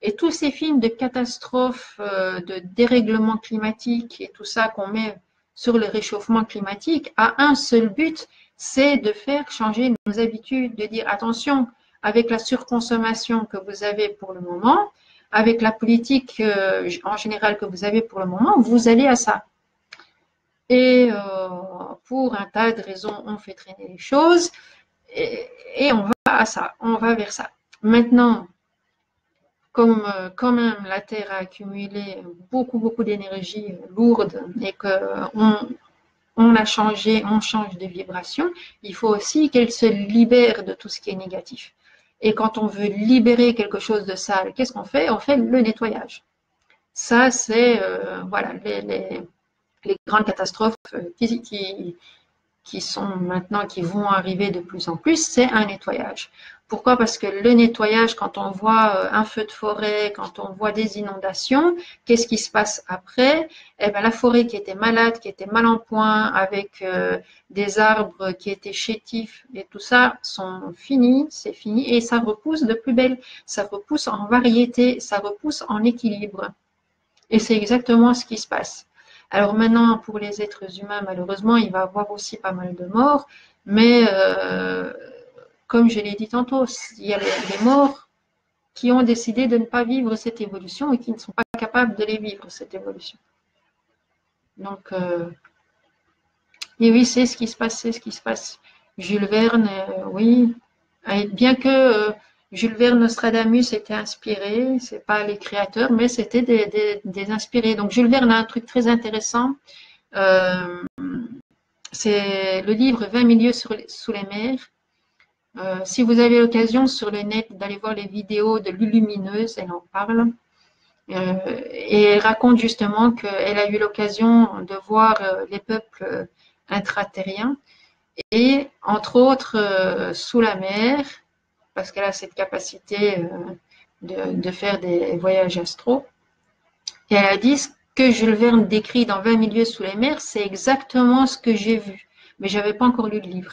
Et tous ces films de catastrophes, de dérèglement climatique et tout ça qu'on met sur le réchauffement climatique a un seul but, c'est de faire changer nos habitudes, de dire attention, avec la surconsommation que vous avez pour le moment, avec la politique en général que vous avez pour le moment, vous allez à ça. Et pour un tas de raisons, on fait traîner les choses et on va à ça, on va vers ça. Maintenant, comme quand même la Terre a accumulé beaucoup d'énergie lourde et qu'on a changé, on change de vibration, il faut aussi qu'elle se libère de tout ce qui est négatif. Et quand on veut libérer quelque chose de sale, qu'est-ce qu'on fait? On fait le nettoyage. Ça, c'est voilà, les grandes catastrophes qui sont maintenant, qui vont arriver de plus en plus, c'est un nettoyage. Pourquoi? Parce que le nettoyage, quand on voit un feu de forêt, quand on voit des inondations, qu'est-ce qui se passe après? Eh bien, la forêt qui était malade, qui était mal en point, avec des arbres qui étaient chétifs et tout ça, sont finis, c'est fini, et ça repousse de plus belle. Ça repousse en variété, ça repousse en équilibre. Et c'est exactement ce qui se passe. Alors maintenant, pour les êtres humains, malheureusement, il va y avoir aussi pas mal de morts, mais comme je l'ai dit tantôt, il y a les morts qui ont décidé de ne pas vivre cette évolution et qui ne sont pas capables de les vivre, cette évolution. Donc, et oui, c'est ce qui se passe, c'est ce qui se passe. Jules Verne, oui, bien que Jules Verne, Nostradamus était inspiré, c'est pas les créateurs, mais c'était des inspirés. Donc Jules Verne a un truc très intéressant. Euh, c'est le livre 20 milieux sous les mers. Si vous avez l'occasion sur le net d'aller voir les vidéos de Lulumineuse, elle en parle. Et elle raconte justement qu'elle a eu l'occasion de voir les peuples intraterriens et entre autres sous la mer, parce qu'elle a cette capacité de faire des voyages astraux. Et elle a dit ce que Jules Verne décrit dans 20 milieux sous les mers, c'est exactement ce que j'ai vu. Mais je n'avais pas encore lu le livre.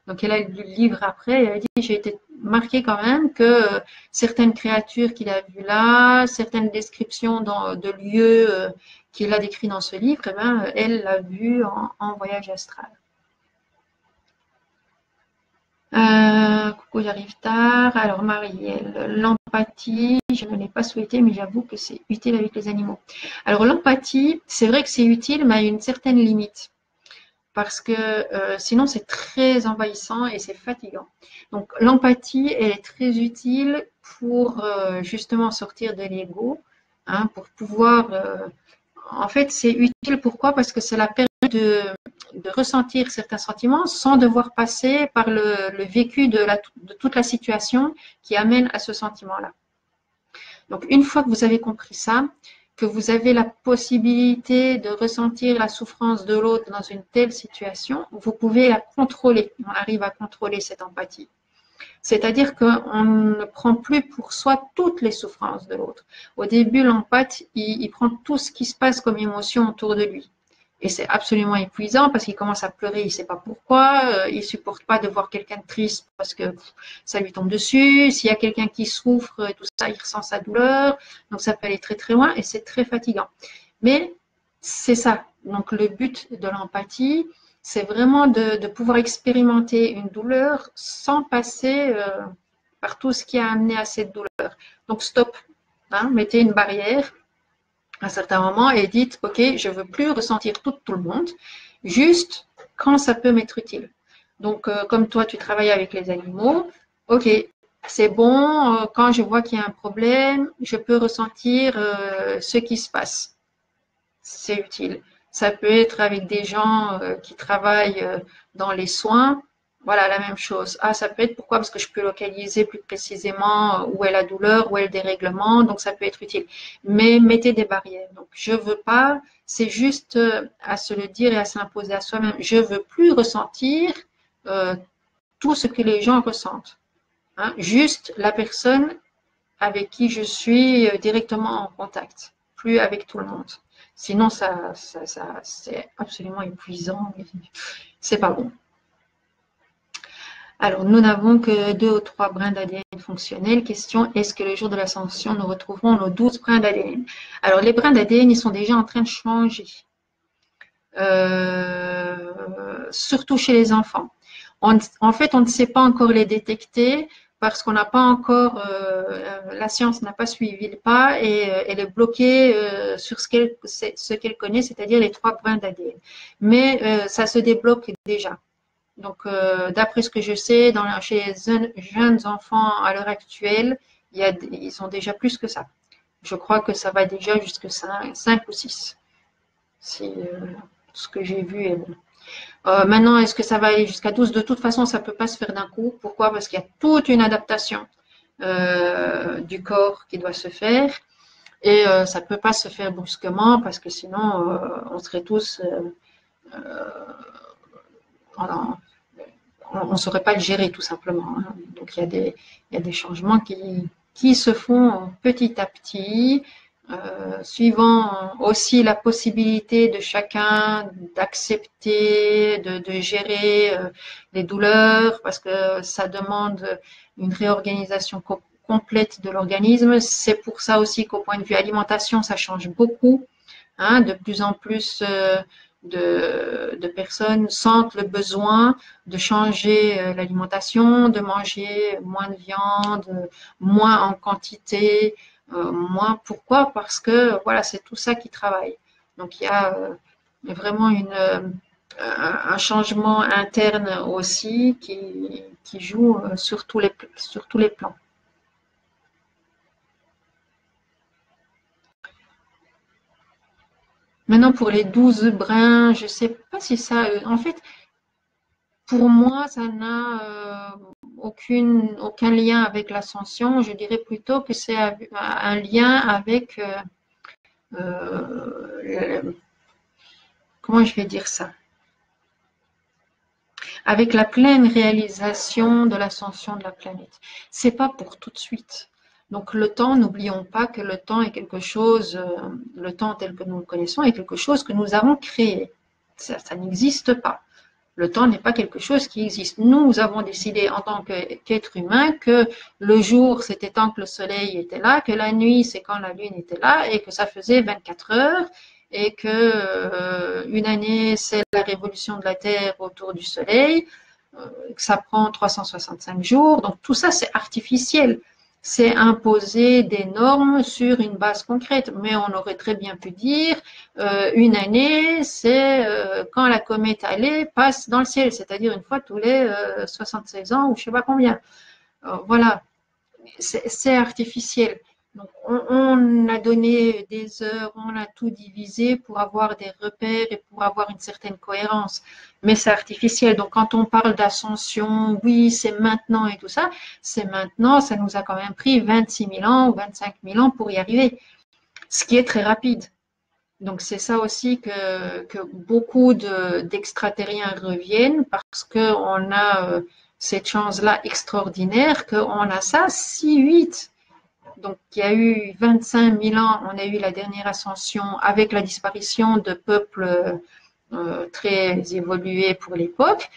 Donc elle a lu le livre après, et elle a dit j'ai été marquée quand même que certaines créatures qu'il a vues là, certaines descriptions de lieux qu'il a décrits dans ce livre, eh ben, elle l'a vu en voyage astral. Coucou, j'arrive tard. Alors, Marielle, l'empathie, je ne l'ai pas souhaité, mais j'avoue que c'est utile avec les animaux. Alors, l'empathie, c'est vrai que c'est utile, mais à une certaine limite. Parce que sinon, c'est très envahissant et c'est fatigant. Donc, l'empathie, elle est très utile pour justement sortir de l'ego, hein, pour pouvoir. En fait, c'est utile pourquoi? Parce que cela permet de ressentir certains sentiments sans devoir passer par le vécu de toute la situation qui amène à ce sentiment-là. Donc, une fois que vous avez compris ça, que vous avez la possibilité de ressentir la souffrance de l'autre dans une telle situation, vous pouvez la contrôler. On arrive à contrôler cette empathie. C'est-à-dire qu'on ne prend plus pour soi toutes les souffrances de l'autre. Au début, l'empathe, il prend tout ce qui se passe comme émotion autour de lui. Et c'est absolument épuisant parce qu'il commence à pleurer, il ne sait pas pourquoi, il ne supporte pas de voir quelqu'un de triste parce que ça lui tombe dessus. S'il y a quelqu'un qui souffre, tout ça, il ressent sa douleur. Donc ça peut aller très très loin et c'est très fatigant. Mais c'est ça. Donc le but de l'empathie, c'est vraiment de pouvoir expérimenter une douleur sans passer par tout ce qui a amené à cette douleur. Donc stop, hein, mettez une barrière à un certain moment et dites, ok, je ne veux plus ressentir tout le monde, juste quand ça peut m'être utile. Donc, comme toi, tu travailles avec les animaux, ok, c'est bon, quand je vois qu'il y a un problème, je peux ressentir ce qui se passe. C'est utile. Ça peut être avec des gens qui travaillent dans les soins. Voilà, la même chose. Ah, ça peut être pourquoi? Parce que je peux localiser plus précisément où est la douleur, où est le dérèglement, donc ça peut être utile. Mais mettez des barrières. Donc, je veux pas, c'est juste à se le dire et à s'imposer à soi-même. Je veux plus ressentir euh, tout ce que les gens ressentent. Hein. Juste la personne avec qui je suis directement en contact, plus avec tout le monde. Sinon, c'est absolument épuisant. C'est pas bon. Alors, nous n'avons que 2 ou 3 brins d'ADN fonctionnels. Question, est-ce que le jour de l'ascension, nous retrouverons nos 12 brins d'ADN? Alors, les brins d'ADN, ils sont déjà en train de changer. Surtout chez les enfants. En fait, on ne sait pas encore les détecter parce qu'on n'a pas encore, la science n'a pas suivi le pas et elle est bloquée sur ce qu'elle connaît, c'est-à-dire les 3 brins d'ADN. Mais ça se débloque déjà. Donc, d'après ce que je sais, chez les jeunes enfants à l'heure actuelle, ils ont déjà plus que ça. Je crois que ça va déjà jusqu'à 5 ou 6. C'est ce que j'ai vu est bon. Maintenant, est-ce que ça va aller jusqu'à 12? De toute façon, ça ne peut pas se faire d'un coup. Pourquoi? Parce qu'il y a toute une adaptation du corps qui doit se faire. Et ça ne peut pas se faire brusquement parce que sinon, on serait tous... on ne saurait pas le gérer tout simplement. Hein. Donc, il y a des changements qui se font petit à petit. Suivant aussi la possibilité de chacun d'accepter, de gérer les douleurs, parce que ça demande une réorganisation complète de l'organisme. C'est pour ça aussi qu'au point de vue alimentation, ça change beaucoup. Hein, de plus en plus de personnes sentent le besoin de changer l'alimentation, de manger moins de viande, moins en quantité, moins. Pourquoi? Parce que voilà, c'est tout ça qui travaille. Donc il y a vraiment un changement interne aussi qui joue sur tous les plans. Maintenant, pour les 12 brins, je ne sais pas si ça. En fait, pour moi, ça n'a aucun lien avec l'ascension. Je dirais plutôt que c'est un lien avec. Comment je vais dire ça? Avec la pleine réalisation de l'ascension de la planète. C'est pas pour tout de suite. Donc le temps, n'oublions pas que le temps est quelque chose, le temps tel que nous le connaissons est quelque chose que nous avons créé. Ça n'existe pas. Le temps n'est pas quelque chose qui existe. Nous avons décidé en tant qu'être humain que le jour, c'était tant que le soleil était là, que la nuit, c'est quand la lune était là, et que ça faisait 24 heures, et que une année, c'est la révolution de la Terre autour du soleil, que ça prend 365 jours. Donc tout ça, c'est artificiel. C'est imposer des normes sur une base concrète. Mais on aurait très bien pu dire une année, c'est quand la comète allait passe dans le ciel, c'est-à-dire une fois tous les 76 ans ou je ne sais pas combien. Voilà, c'est artificiel. Donc, on a donné des heures, on a tout divisé pour avoir des repères et pour avoir une certaine cohérence. Mais c'est artificiel. Donc, quand on parle d'ascension, oui, c'est maintenant et tout ça, c'est maintenant, ça nous a quand même pris 26 000 ans ou 25 000 ans pour y arriver, ce qui est très rapide. Donc, c'est ça aussi que beaucoup d'extraterriens reviennent parce qu'on a cette chance-là extraordinaire, qu'on a ça si vite. Donc, il y a eu 25 000 ans, on a eu la dernière ascension avec la disparition de peuples très évolués pour l'époque.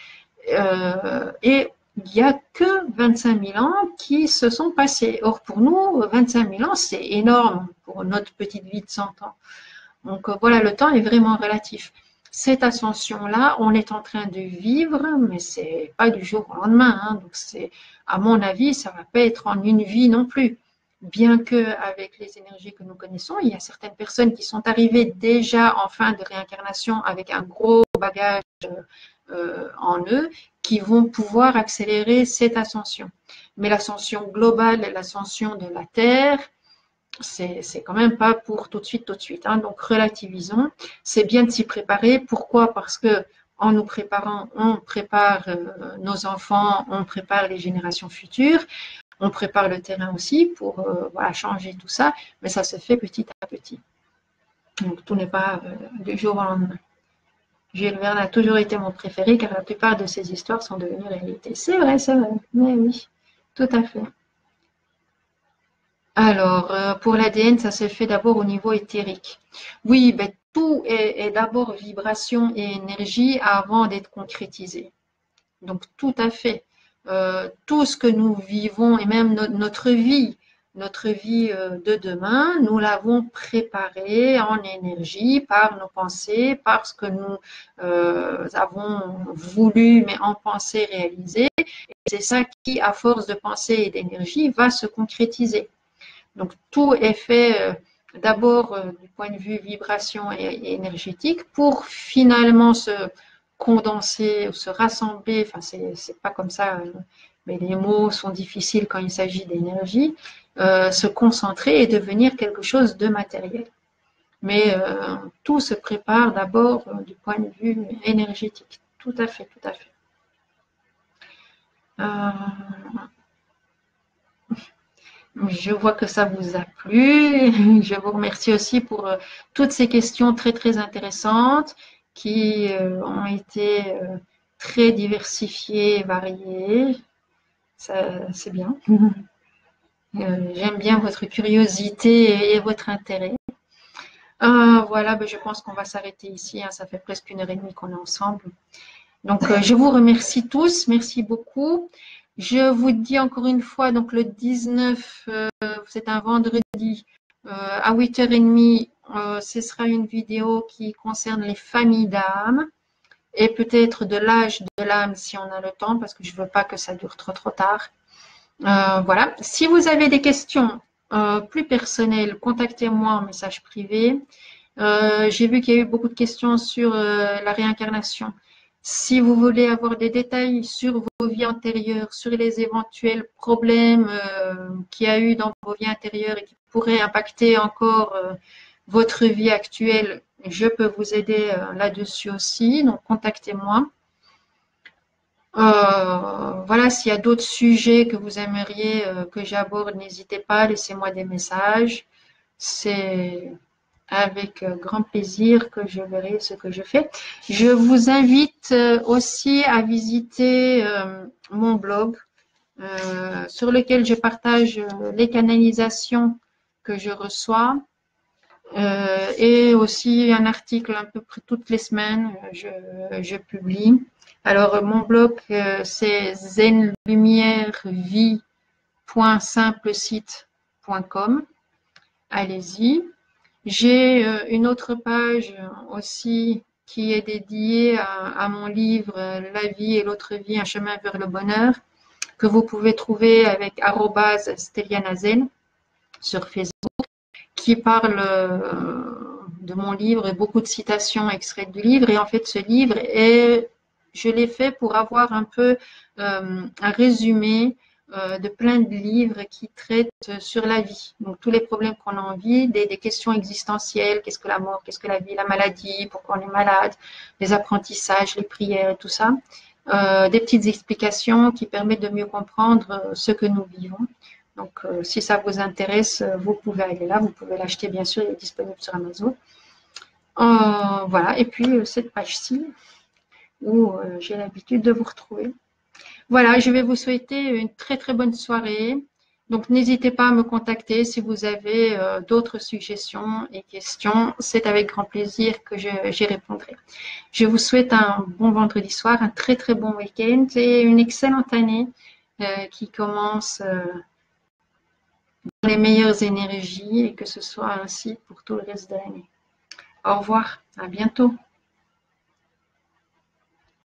Et il n'y a que 25 000 ans qui se sont passés. Or, pour nous, 25 000 ans, c'est énorme pour notre petite vie de 100 ans. Donc, voilà, le temps est vraiment relatif. Cette ascension-là, on est en train de vivre, mais c'est pas du jour au lendemain. Hein. Donc, à mon avis, ça va pas être en une vie non plus. Bien que, avec les énergies que nous connaissons, il y a certaines personnes qui sont arrivées déjà en fin de réincarnation avec un gros bagage en eux, qui vont pouvoir accélérer cette ascension. Mais l'ascension globale, l'ascension de la Terre, c'est quand même pas pour tout de suite, hein. Donc relativisons. C'est bien de s'y préparer. Pourquoi? Parce que en nous préparant, on prépare nos enfants, on prépare les générations futures, on prépare le terrain aussi pour voilà, changer tout ça, mais ça se fait petit à petit. Donc tout n'est pas du jour au lendemain. Jules Verne a toujours été mon préféré car la plupart de ses histoires sont devenues réalité. C'est vrai, mais oui, tout à fait. Alors, pour l'ADN, ça se fait d'abord au niveau éthérique. Oui, ben, tout est d'abord vibration et énergie avant d'être concrétisé. Donc, tout à fait. Tout ce que nous vivons et même notre vie de demain, nous l'avons préparée en énergie par nos pensées, parce que nous avons voulu, mais en pensée réaliser. Et c'est ça qui, à force de pensée et d'énergie, va se concrétiser. Donc, tout est fait d'abord du point de vue vibration et énergétique pour finalement se condenser ou se rassembler. Enfin, c'est pas comme ça, mais les mots sont difficiles quand il s'agit d'énergie. Se concentrer et devenir quelque chose de matériel. Mais tout se prépare d'abord du point de vue énergétique. Tout à fait, tout à fait. Je vois que ça vous a plu. Je vous remercie aussi pour toutes ces questions très, très intéressantes qui ont été très diversifiées et variées. C'est bien. J'aime bien votre curiosité et votre intérêt. Voilà, ben, je pense qu'on va s'arrêter ici, hein. Ça fait presque 1h30 qu'on est ensemble. Donc, je vous remercie tous. Merci beaucoup. Je vous dis encore une fois, donc le 19, c'est un vendredi, à 8h30, ce sera une vidéo qui concerne les familles d'âmes et peut-être de l'âge de l'âme si on a le temps, parce que je ne veux pas que ça dure trop tard. Voilà. Si vous avez des questions plus personnelles, contactez-moi en message privé. J'ai vu qu'il y a eu beaucoup de questions sur la réincarnation. Si vous voulez avoir des détails sur vos vies antérieures, sur les éventuels problèmes qu'il y a eu dans vos vies antérieures et qui pourraient impacter encore votre vie actuelle, je peux vous aider là-dessus aussi. Donc, contactez-moi. Voilà, s'il y a d'autres sujets que vous aimeriez que j'aborde, n'hésitez pas, laissez-moi des messages. C'est avec grand plaisir que je verrai ce que je fais. Je vous invite aussi à visiter mon blog sur lequel je partage les canalisations que je reçois et aussi un article à peu près toutes les semaines, je publie. Alors, mon blog, c'est zenlumierevie.simplesite.com. Allez-y. J'ai une autre page aussi qui est dédiée à mon livre La vie et l'autre vie, un chemin vers le bonheur, que vous pouvez trouver avec @stelianazen sur Facebook, qui parle de mon livre et beaucoup de citations extraites du livre. Et en fait, ce livre je l'ai fait pour avoir un peu un résumé de plein de livres qui traitent sur la vie. Donc, tous les problèmes qu'on a en vie, des questions existentielles, qu'est-ce que la mort, qu'est-ce que la vie, la maladie, pourquoi on est malade, les apprentissages, les prières, tout ça. Des petites explications qui permettent de mieux comprendre ce que nous vivons. Donc, si ça vous intéresse, vous pouvez aller là. Vous pouvez l'acheter, bien sûr, il est disponible sur Amazon. Voilà, et puis cette page-ci où j'ai l'habitude de vous retrouver. Voilà, je vais vous souhaiter une très très bonne soirée. Donc, n'hésitez pas à me contacter si vous avez d'autres suggestions et questions. C'est avec grand plaisir que j'y répondrai. Je vous souhaite un bon vendredi soir, un très très bon week-end et une excellente année qui commence dans les meilleures énergies et que ce soit ainsi pour tout le reste de l'année. Au revoir, à bientôt.